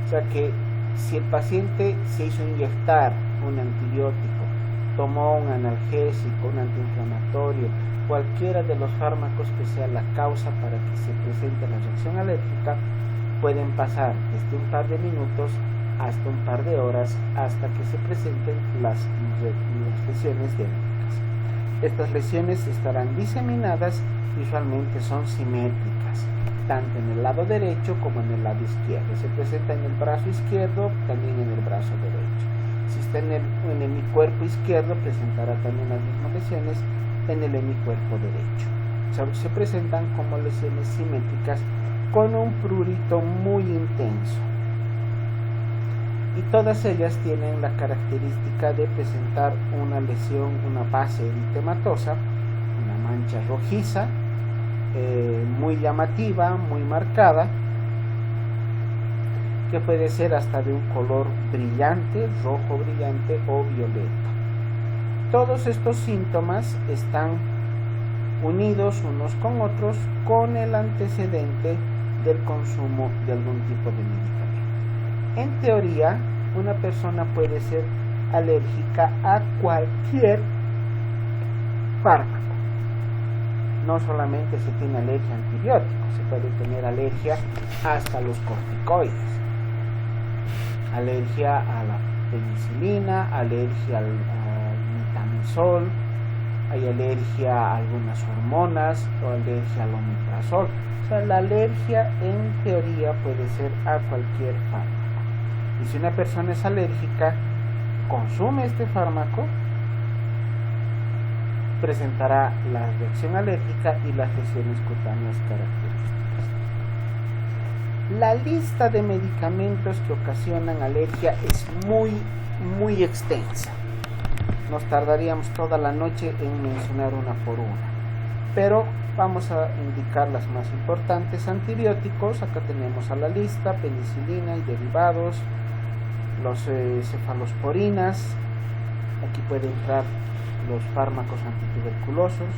O sea que si el paciente se hizo inyectar un antibiótico, tomó un analgésico, un antiinflamatorio, cualquiera de los fármacos que sea la causa para que se presente la reacción alérgica, pueden pasar desde un par de minutos hasta un par de horas hasta que se presenten las lesiones diarréicas. Estas lesiones estarán diseminadas y usualmente son simétricas, tanto en el lado derecho como en el lado izquierdo. Se presenta en el brazo izquierdo, también en el brazo derecho. Si está en el hemicuerpo izquierdo, presentará también las mismas lesiones en el hemicuerpo derecho. O sea, se presentan como lesiones simétricas con un prurito muy intenso. Y todas ellas tienen la característica de presentar una lesión, una base eritematosa, una mancha rojiza, muy llamativa, muy marcada, que puede ser hasta de un color brillante, rojo brillante o violeta. Todos estos síntomas están unidos unos con otros con el antecedente del consumo de algún tipo de medicamento. En teoría, una persona puede ser alérgica a cualquier fármaco. no solamente se tiene alergia a antibióticos, se puede tener alergia hasta los corticoides, alergia a la penicilina, alergia al metamizol, hay alergia a algunas hormonas o alergia al omeprazol. O sea, la alergia en teoría puede ser a cualquier fármaco. Y si una persona es alérgica, consume este fármaco, presentará la reacción alérgica y las lesiones cutáneas características. La lista de medicamentos que ocasionan alergia es muy extensa. Nos tardaríamos toda la noche en mencionar una por una, pero vamos a indicar las más importantes. Antibióticos, acá tenemos a la lista: penicilina y derivados, los cefalosporinas, aquí puede entrar los fármacos antituberculosos,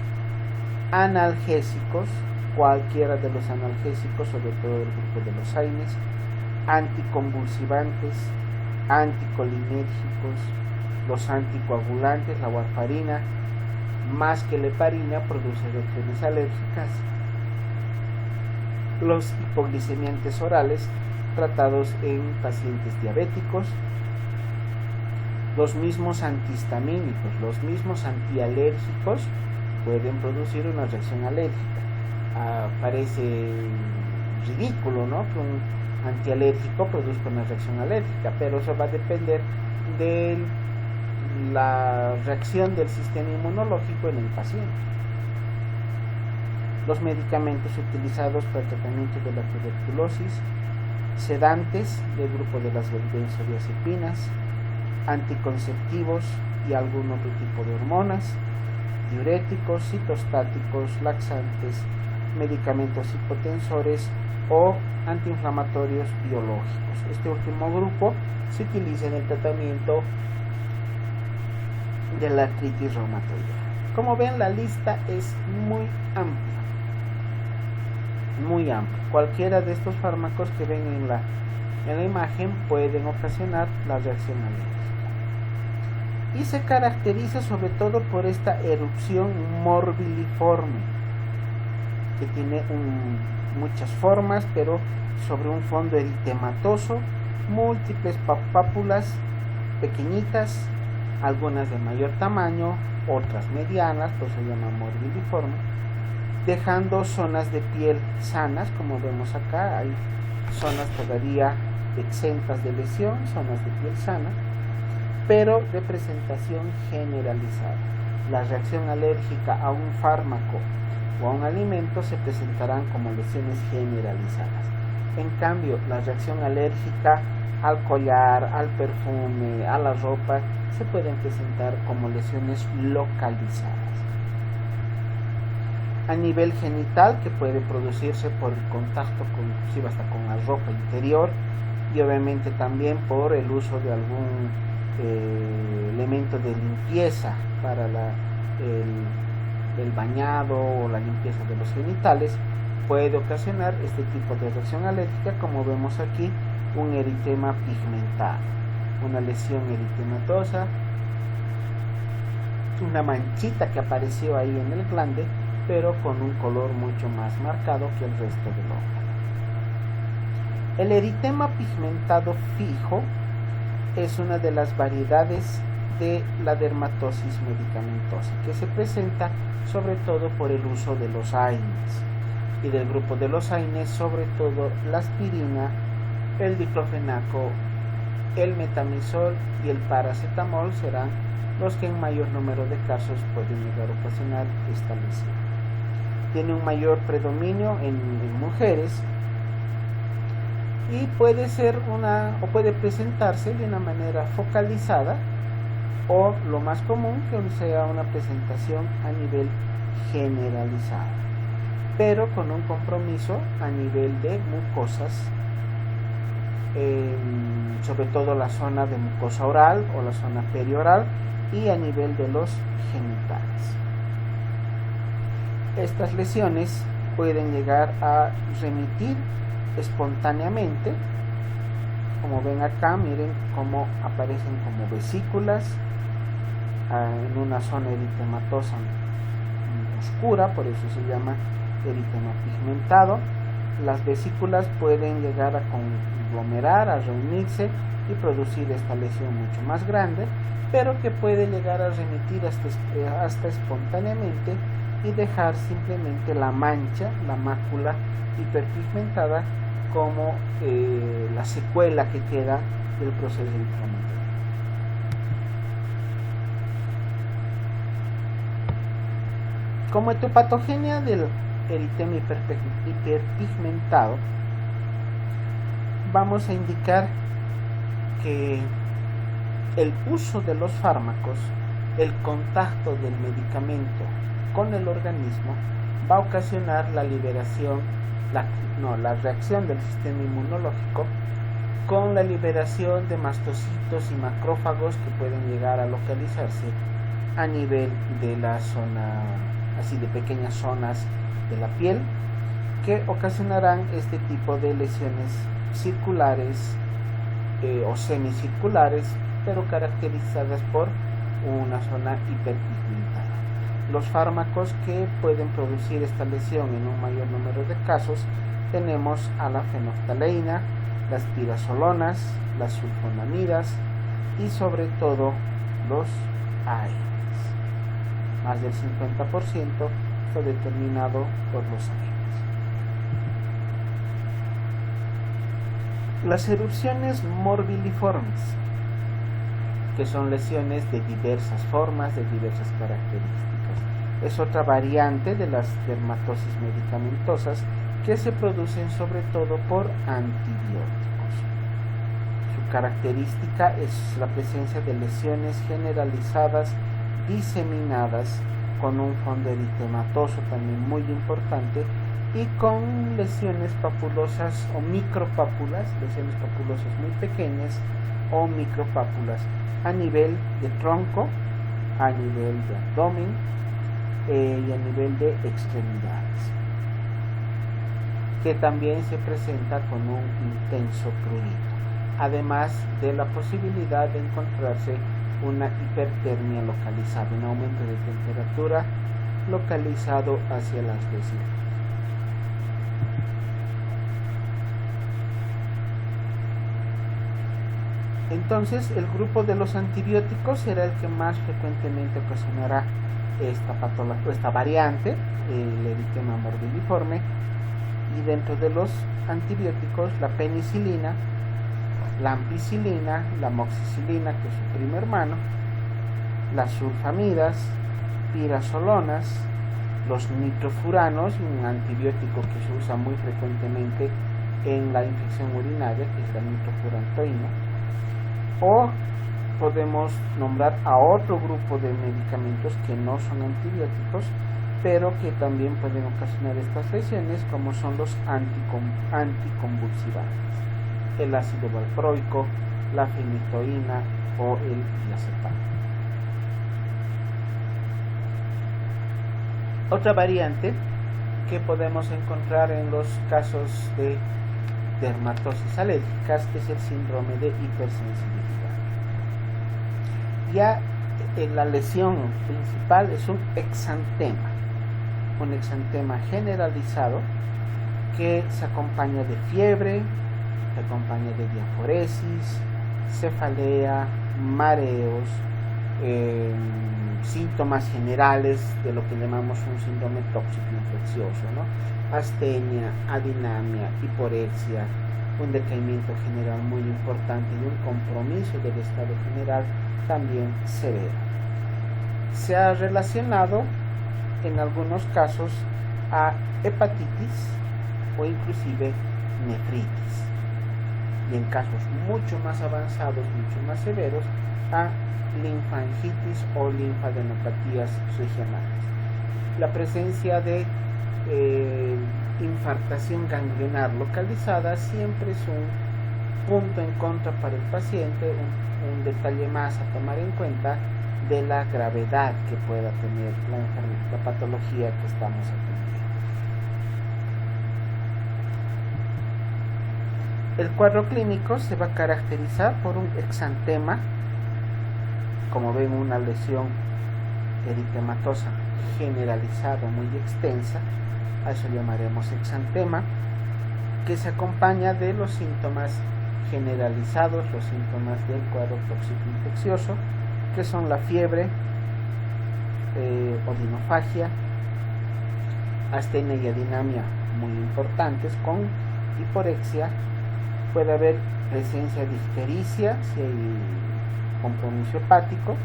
analgésicos, cualquiera de los analgésicos, sobre todo del grupo de los AINES, anticonvulsivantes, anticolinérgicos, los anticoagulantes, la warfarina, más que la heparina, produce reacciones alérgicas, los hipoglicemiantes orales, tratados en pacientes diabéticos, los mismos antihistamínicos, los mismos antialérgicos pueden producir una reacción alérgica. Parece ridículo, ¿no?, que un antialérgico produzca una reacción alérgica, pero eso va a depender de la reacción del sistema inmunológico en el paciente. Los medicamentos utilizados para el tratamiento de la tuberculosis: sedantes del grupo de las benzodiazepinas, anticonceptivos y algún otro tipo de hormonas, diuréticos, citostáticos, laxantes, medicamentos hipotensores o antiinflamatorios biológicos. Este último grupo se utiliza en el tratamiento de la artritis reumatoide. Como ven, la lista es muy amplia. Cualquiera de estos fármacos que ven en la imagen pueden ocasionar la reacción alérgica. Y se caracteriza sobre todo por esta erupción morbiliforme, que tiene muchas formas, pero sobre un fondo eritematoso, múltiples pápulas pequeñitas, algunas de mayor tamaño, otras medianas, pues se llama morbiliforme, dejando zonas de piel sanas, como vemos acá. Hay zonas todavía exentas de lesión, zonas de piel sana, pero de presentación generalizada. La reacción alérgica a un fármaco o a un alimento se presentarán como lesiones generalizadas. En cambio, la reacción alérgica al collar, al perfume, a la ropa, se pueden presentar como lesiones localizadas. A nivel genital, que puede producirse por el contacto inclusive hasta con la ropa interior, y obviamente también por el uso de algún elemento de limpieza para el bañado o la limpieza de los genitales, puede ocasionar este tipo de reacción alérgica, como vemos aquí, un eritema pigmentado, una lesión eritematosa, una manchita que apareció ahí en el glande, pero con un color mucho más marcado que el resto del órgano. El eritema pigmentado fijo es una de las variedades de la dermatosis medicamentosa, que se presenta sobre todo por el uso de los AINES, y del grupo de los AINES sobre todo la aspirina, el diclofenaco, el metamizol y el paracetamol serán los que en mayor número de casos pueden llegar a ocasionar esta lesión. Tiene un mayor predominio en mujeres y puede presentarse de una manera focalizada, o lo más común, que sea una presentación a nivel generalizado, pero con un compromiso a nivel de mucosas, sobre todo la zona de mucosa oral o la zona perioral, y a nivel de los genitales. Estas lesiones pueden llegar a remitir espontáneamente, como ven acá. Miren cómo aparecen como vesículas en una zona eritematosa oscura, por eso se llama eritema pigmentado. Las vesículas pueden llegar a conglomerar, a reunirse y producir esta lesión mucho más grande, pero que puede llegar a remitir hasta espontáneamente y dejar simplemente la mancha, la mácula hiperpigmentada, como la secuela que queda del proceso inflamatorio. Como etiopatogenia del eritema hiperpigmentado, vamos a indicar que el uso de los fármacos, el contacto del medicamento con el organismo, va a ocasionar la liberación, la reacción del sistema inmunológico con la liberación de mastocitos y macrófagos que pueden llegar a localizarse a nivel de la zona, así de pequeñas zonas de la piel, que ocasionarán este tipo de lesiones circulares o semicirculares, pero caracterizadas por una zona hiperpigmentada. Los fármacos que pueden producir esta lesión en un mayor número de casos tenemos a la fenolftaleína, las pirazolonas, las sulfonamidas y sobre todo los AINES. Más del 50% fue determinado por los AINES. Las erupciones morbilliformes, que son lesiones de diversas formas, de diversas características, es otra variante de las dermatosis medicamentosas que se producen sobre todo por antibióticos. Su característica es la presencia de lesiones generalizadas, diseminadas, con un fondo eritematoso también muy importante, y con lesiones papulosas o micropápulas, lesiones papulosas muy pequeñas o micropápulas a nivel de tronco, a nivel de abdomen y a nivel de extremidades, que también se presenta con un intenso prurito, además de la posibilidad de encontrarse una hipertermia localizada, un aumento de temperatura localizado hacia las vesículas. Entonces, el grupo de los antibióticos será el que más frecuentemente ocasionará esta variante, el eritema morbilliforme, y dentro de los antibióticos la penicilina, la ampicilina, la amoxicilina, que es su primo hermano, las sulfamidas, pirazolonas, los nitrofuranos, un antibiótico que se usa muy frecuentemente en la infección urinaria, que es la nitrofurantoína. O podemos nombrar a otro grupo de medicamentos que no son antibióticos, pero que también pueden ocasionar estas lesiones, como son los anticonvulsivantes, el ácido valproico, la fenitoína o el diazepam. Otra variante que podemos encontrar en los casos de dermatosis alérgicas es el síndrome de hipersensibilidad. Ya la lesión principal es un exantema generalizado que se acompaña de fiebre, se acompaña de diaforesis, cefalea, mareos, síntomas generales de lo que llamamos un síndrome tóxico infeccioso, ¿no? Astenia, adinamia, hiporexia, un decaimiento general muy importante y un compromiso del estado general también severo. Se ha relacionado en algunos casos a hepatitis o inclusive nefritis, y en casos mucho más avanzados, mucho más severos, a linfangitis o linfadenopatías regionales. La presencia de infartación ganglionar localizada siempre es un punto en contra para el paciente, un detalle más a tomar en cuenta de la gravedad que pueda tener la patología que estamos atendiendo. El cuadro clínico se va a caracterizar por un exantema, como ven, una lesión eritematosa generalizada, muy extensa, a eso llamaremos exantema, que se acompaña de los síntomas generalizados, los síntomas del cuadro tóxico infeccioso, que son la fiebre, odinofagia, astenia y adinamia muy importantes, con hiporexia. Puede haber presencia de ictericia si hay compromiso hepático,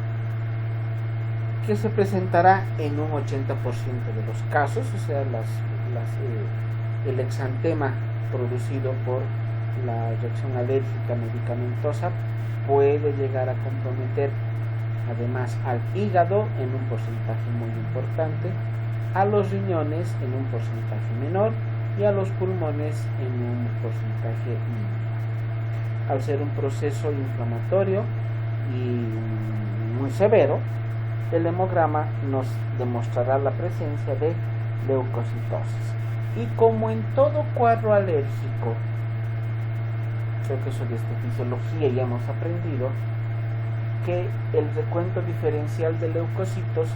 que se presentará en un 80% de los casos, o sea, el exantema producido por la reacción alérgica medicamentosa puede llegar a comprometer además al hígado en un porcentaje muy importante, a los riñones en un porcentaje menor y a los pulmones en un porcentaje menor. Al ser un proceso inflamatorio y muy severo, el hemograma nos demostrará la presencia de leucocitosis. Y como en todo cuadro alérgico, creo que eso de fisiología ya hemos aprendido, que el recuento diferencial de leucocitos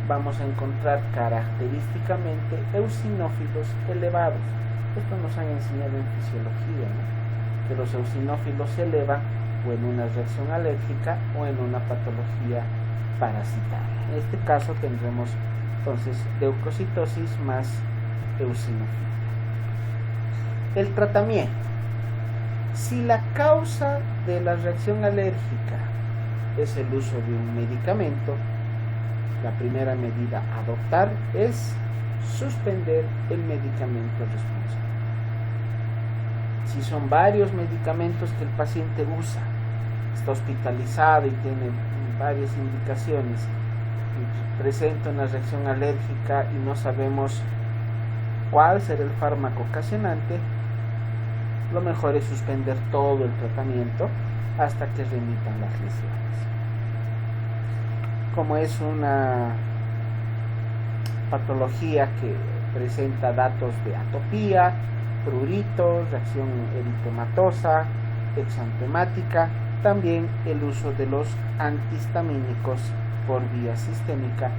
vamos a encontrar característicamente eosinófilos elevados. Esto nos han enseñado en fisiología, ¿no? Que los eosinófilos se elevan o en una reacción alérgica o en una patología parasitaria. En este caso tendremos entonces leucocitosis más eosinofilia. El tratamiento. Si la causa de la reacción alérgica es el uso de un medicamento, la primera medida a adoptar es suspender el medicamento responsable. Si son varios medicamentos que el paciente usa, está hospitalizado y tiene varias indicaciones, y presenta una reacción alérgica y no sabemos cuál será el fármaco ocasionante, lo mejor es suspender todo el tratamiento hasta que remitan las lesiones. Como es una patología que presenta datos de atopía, prurito, reacción eritematosa, exantemática, también el uso de los antihistamínicos por vía sistémica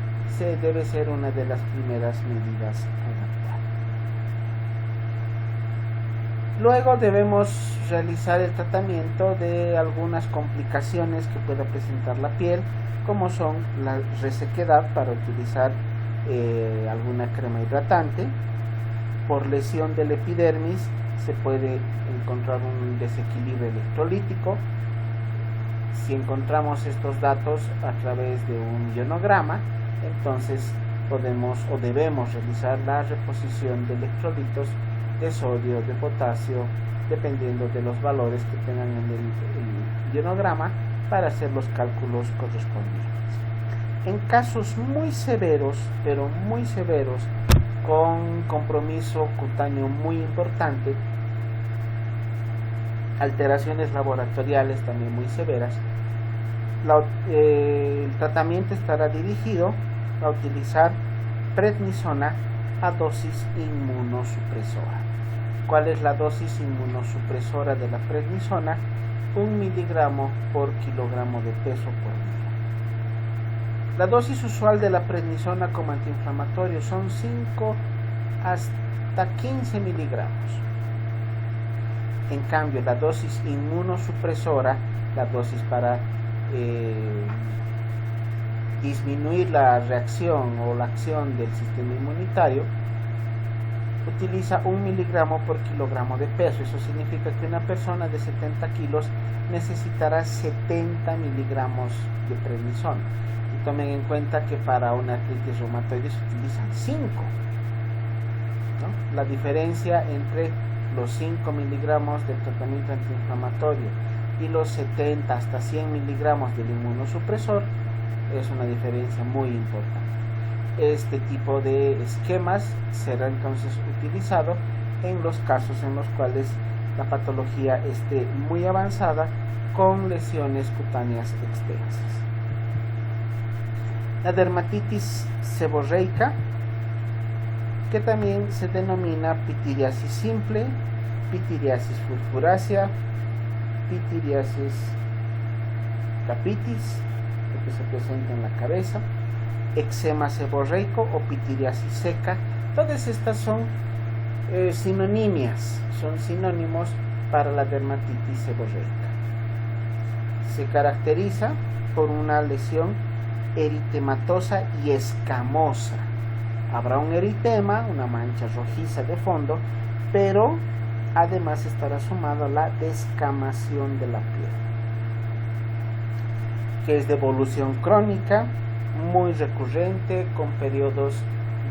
debe ser una de las primeras medidas a adoptar. Luego debemos realizar el tratamiento de algunas complicaciones que pueda presentar la piel, como son la resequedad, para utilizar alguna crema hidratante. Por lesión del epidermis se puede encontrar un desequilibrio electrolítico. Si encontramos estos datos a través de un ionograma, entonces podemos o debemos realizar la reposición de electrolitos de sodio, de potasio, dependiendo de los valores que tengan en el ionograma, para hacer los cálculos correspondientes. En casos muy severos, pero muy severos, con compromiso cutáneo muy importante, alteraciones laboratoriales también muy severas, el tratamiento estará dirigido a utilizar prednisona a dosis inmunosupresora. ¿Cuál es la dosis inmunosupresora de la prednisona? 1 miligramo por kilogramo de peso por día. La dosis usual de la prednisona como antiinflamatorio son 5 hasta 15 miligramos. En cambio, la dosis inmunosupresora, la dosis para disminuir la reacción o la acción del sistema inmunitario, utiliza 1 miligramo por kilogramo de peso. Eso significa que una persona de 70 kilos necesitará 70 miligramos de prednisona. Y tomen en cuenta que para una artritis reumatoide se utilizan 5, ¿no? La diferencia entre los 5 miligramos del tratamiento antiinflamatorio y los 70 hasta 100 miligramos del inmunosupresor es una diferencia muy importante. Este tipo de esquemas será entonces utilizado en los casos en los cuales la patología esté muy avanzada, con lesiones cutáneas extensas. La dermatitis seborreica, que también se denomina pitiriasis simple, pitiriasis furfurácea, pitiriasis capitis, que se presenta en la cabeza. eczema seborreico o pitiriasis seca. Todas estas son sinonimias, son sinónimos para la dermatitis seborreica. Se caracteriza por una lesión eritematosa y escamosa. Habrá un eritema, una mancha rojiza de fondo, pero además estará sumado la descamación de la piel, que es de evolución crónica, muy recurrente, con periodos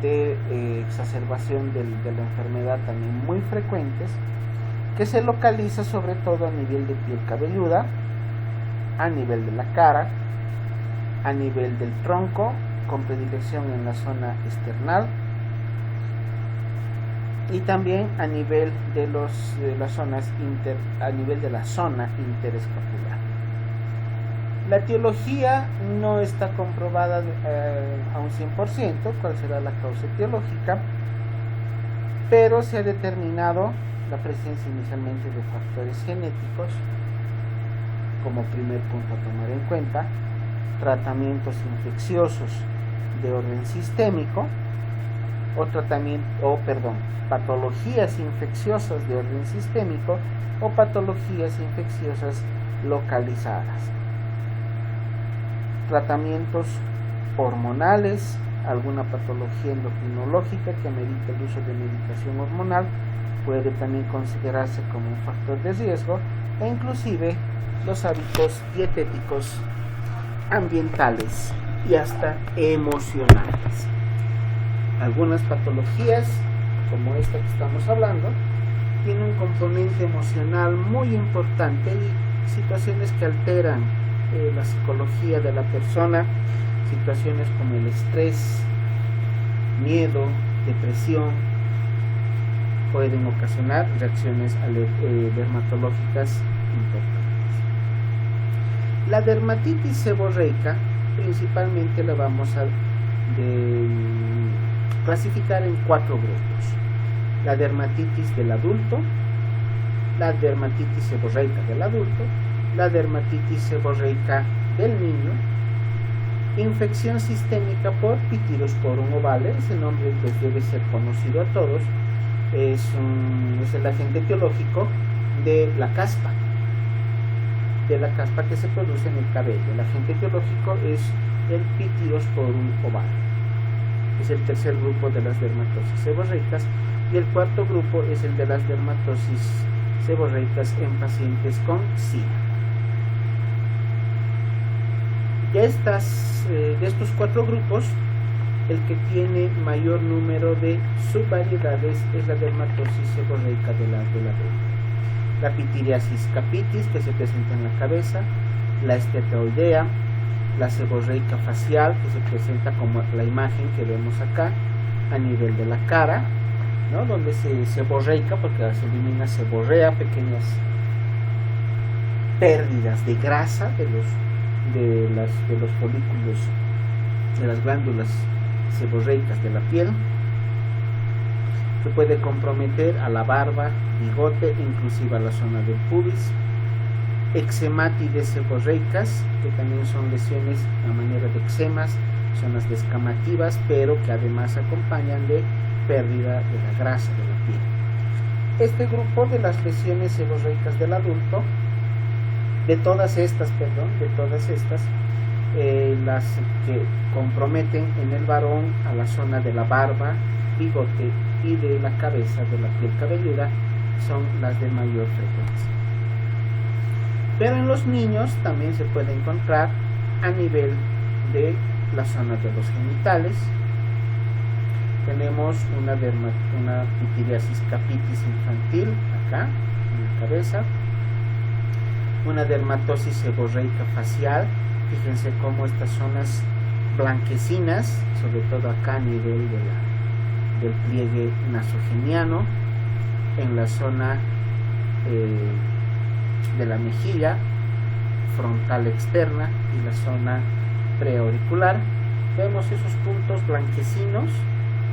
de exacerbación de la enfermedad también muy frecuentes, que se localiza sobre todo a nivel de piel cabelluda, a nivel de la cara, a nivel del tronco, con predilección en la zona esternal, y también a nivel de las zonas a nivel de la zona interescapular. La etiología no está comprobada a un 100% cuál será la causa etiológica, pero se ha determinado la presencia inicialmente de factores genéticos como primer punto a tomar en cuenta, tratamientos infecciosos de orden sistémico patologías infecciosas de orden sistémico o patologías infecciosas localizadas, tratamientos hormonales, alguna patología endocrinológica que amerita el uso de medicación hormonal puede también considerarse como un factor de riesgo, e inclusive los hábitos dietéticos, ambientales y hasta emocionales. Algunas patologías, como esta que estamos hablando, tienen un componente emocional muy importante y situaciones que alteran la psicología de la persona, situaciones como el estrés, miedo, depresión, pueden ocasionar reacciones dermatológicas importantes. La dermatitis seborreica principalmente la vamos a clasificar en 4 grupos: la dermatitis del adulto, la dermatitis seborreica del adulto, la dermatitis seborreica del niño, infección sistémica por Pityrosporum ovale. Ese nombre pues debe ser conocido a todos, es el agente etiológico de la caspa que se produce en el cabello. El agente etiológico es el Pityrosporum ovale. Es el tercer grupo de las dermatosis seborreicas, y el cuarto grupo es el de las dermatosis seborreicas en pacientes con SIDA. De estos 4 grupos, el que tiene mayor número de subvariedades es la dermatosis seborreica de la adulto. La pitiriasis capitis, que se presenta en la cabeza, la esteatoidea, la seborreica facial, que se presenta como la imagen que vemos acá a nivel de la cara, ¿no? Donde se seborreica, porque se elimina, seborrea pequeñas pérdidas de grasa de los folículos, de las glándulas seborreicas de la piel, que puede comprometer a la barba, bigote, inclusive a la zona del pubis. Eczemátides seborreicas, que también son lesiones a manera de eczemas, zonas descamativas, pero que además acompañan de pérdida de la grasa de la piel. Este grupo de las lesiones seborreicas del adulto, de todas estas, las que comprometen en el varón a la zona de la barba, bigote y de la cabeza, de la piel cabelluda, son las de mayor frecuencia. Pero en los niños también se puede encontrar a nivel de la zona de los genitales. Tenemos una pitiriasis capitis infantil acá en la cabeza, una dermatosis seborreica facial. Fíjense cómo estas zonas blanquecinas, sobre todo acá a nivel del pliegue nasogeniano, en la zona de la mejilla frontal externa y la zona preauricular, vemos esos puntos blanquecinos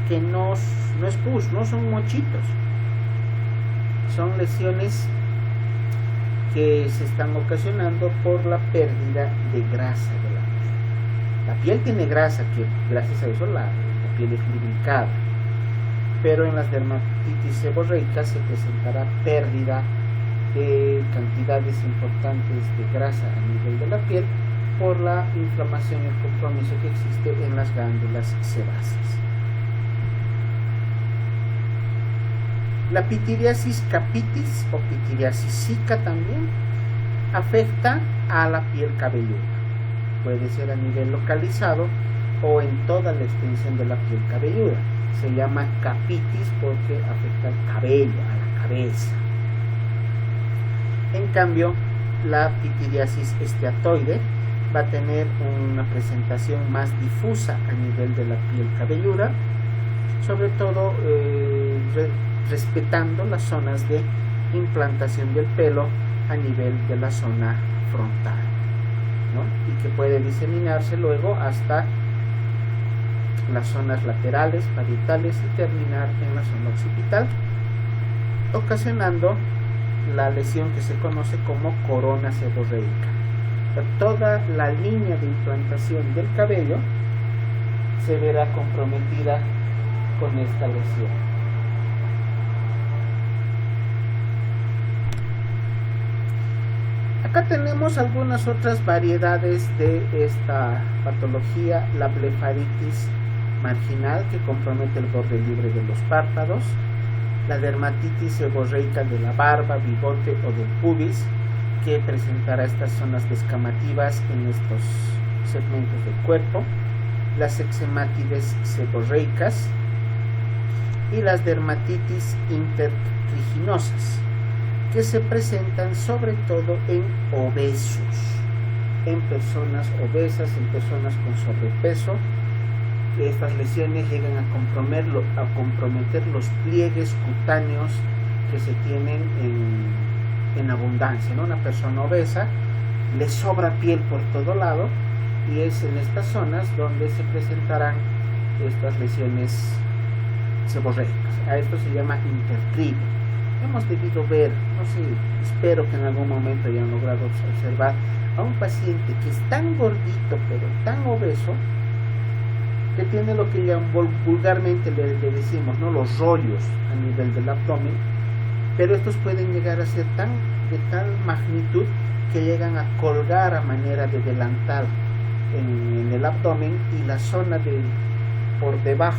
que no es pus, no son mochitos, son lesiones que se están ocasionando por la pérdida de grasa de la piel. La piel tiene grasa, que gracias a eso la piel es lubricada, pero en las dermatitis seborreicas se presentará pérdida de cantidades importantes de grasa a nivel de la piel por la inflamación y el compromiso que existe en las glándulas sebáceas. La pitiriasis capitis o pitiriasis zika también afecta a la piel cabelluda. Puede ser a nivel localizado o en toda la extensión de la piel cabelluda. Se llama capitis porque afecta al cabello, a la cabeza. En cambio, la pitiriasis esteatoide va a tener una presentación más difusa a nivel de la piel cabelluda, sobre todo respetando las zonas de implantación del pelo a nivel de la zona frontal, ¿no? Y que puede diseminarse luego hasta las zonas laterales, parietales y terminar en la zona occipital, ocasionando la lesión que se conoce como corona seborreica. Toda la línea de implantación del cabello se verá comprometida con esta lesión. Acá tenemos algunas otras variedades de esta patología: la blefaritis marginal, que compromete el borde libre de los párpados; la dermatitis seborreica de la barba, bigote o del pubis, que presentará estas zonas descamativas en estos segmentos del cuerpo; las eczematides seborreicas y las dermatitis intertriginosas, que se presentan sobre todo en obesos, en personas obesas, en personas con sobrepeso. Estas lesiones llegan a comprometer los pliegues cutáneos que se tienen en abundancia, ¿no? Una persona obesa le sobra piel por todo lado y es en estas zonas donde se presentarán estas lesiones seborreicas. A esto se llama intertrigo. Hemos debido ver, no sé, espero que en algún momento hayan logrado observar a un paciente que es tan gordito pero tan obeso que tiene lo que vulgarmente le decimos, ¿no?, los rollos a nivel del abdomen, pero estos pueden llegar a ser de tal magnitud que llegan a colgar a manera de delantal en el abdomen, y la zona por debajo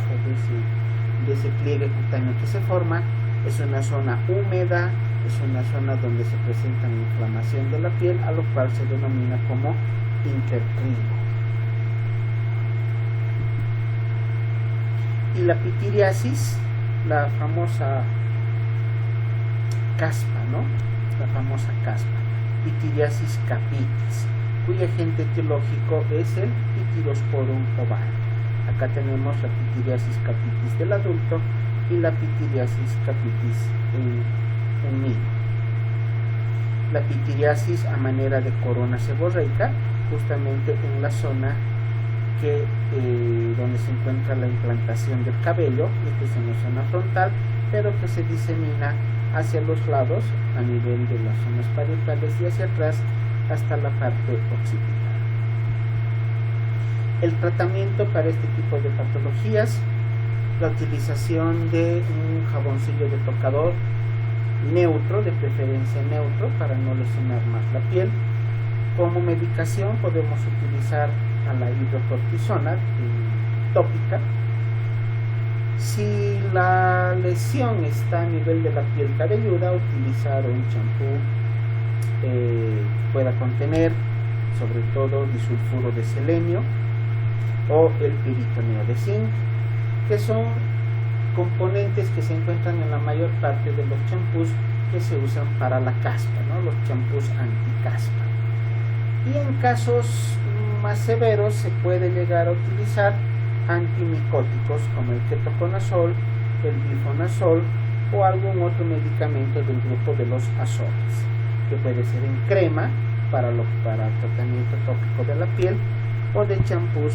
de ese pliegue cutáneo que se forma es una zona húmeda, es una zona donde se presenta inflamación de la piel, a lo cual se denomina como intertrigo. Y la pitiriasis, la famosa caspa, ¿no? La famosa caspa, pitiriasis capitis, cuyo agente etiológico es el Pityrosporum ovale. Acá tenemos la pitiriasis capitis del adulto y la pitiriasis capitis en niño. La pitiriasis a manera de corona seborreica, justamente en la zona donde se encuentra la implantación del cabello, esto es en la zona frontal, pero que se disemina hacia los lados a nivel de las zonas parietales y hacia atrás hasta la parte occipital. El tratamiento para este tipo de patologías: la utilización de un jaboncillo de tocador neutro, de preferencia neutro, para no lesionar más la piel. Como medicación podemos utilizar a la hidrocortisona tópica. Si la lesión está a nivel de la piel cabelluda, utilizar un champú que pueda contener sobre todo disulfuro de selenio o el piritoneo de zinc, que son componentes que se encuentran en la mayor parte de los champús que se usan para la caspa, ¿no?, los champús anticaspa. Y en casos más severos se puede llegar a utilizar antimicóticos como el ketoconazol, el bifonazol o algún otro medicamento del grupo de los azoles, que puede ser en crema para tratamiento tópico de la piel, o de champús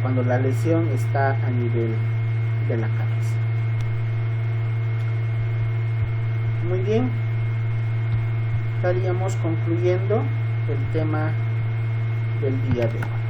cuando la lesión está a nivel de la cabeza. Muy bien, estaríamos concluyendo el tema del día de hoy.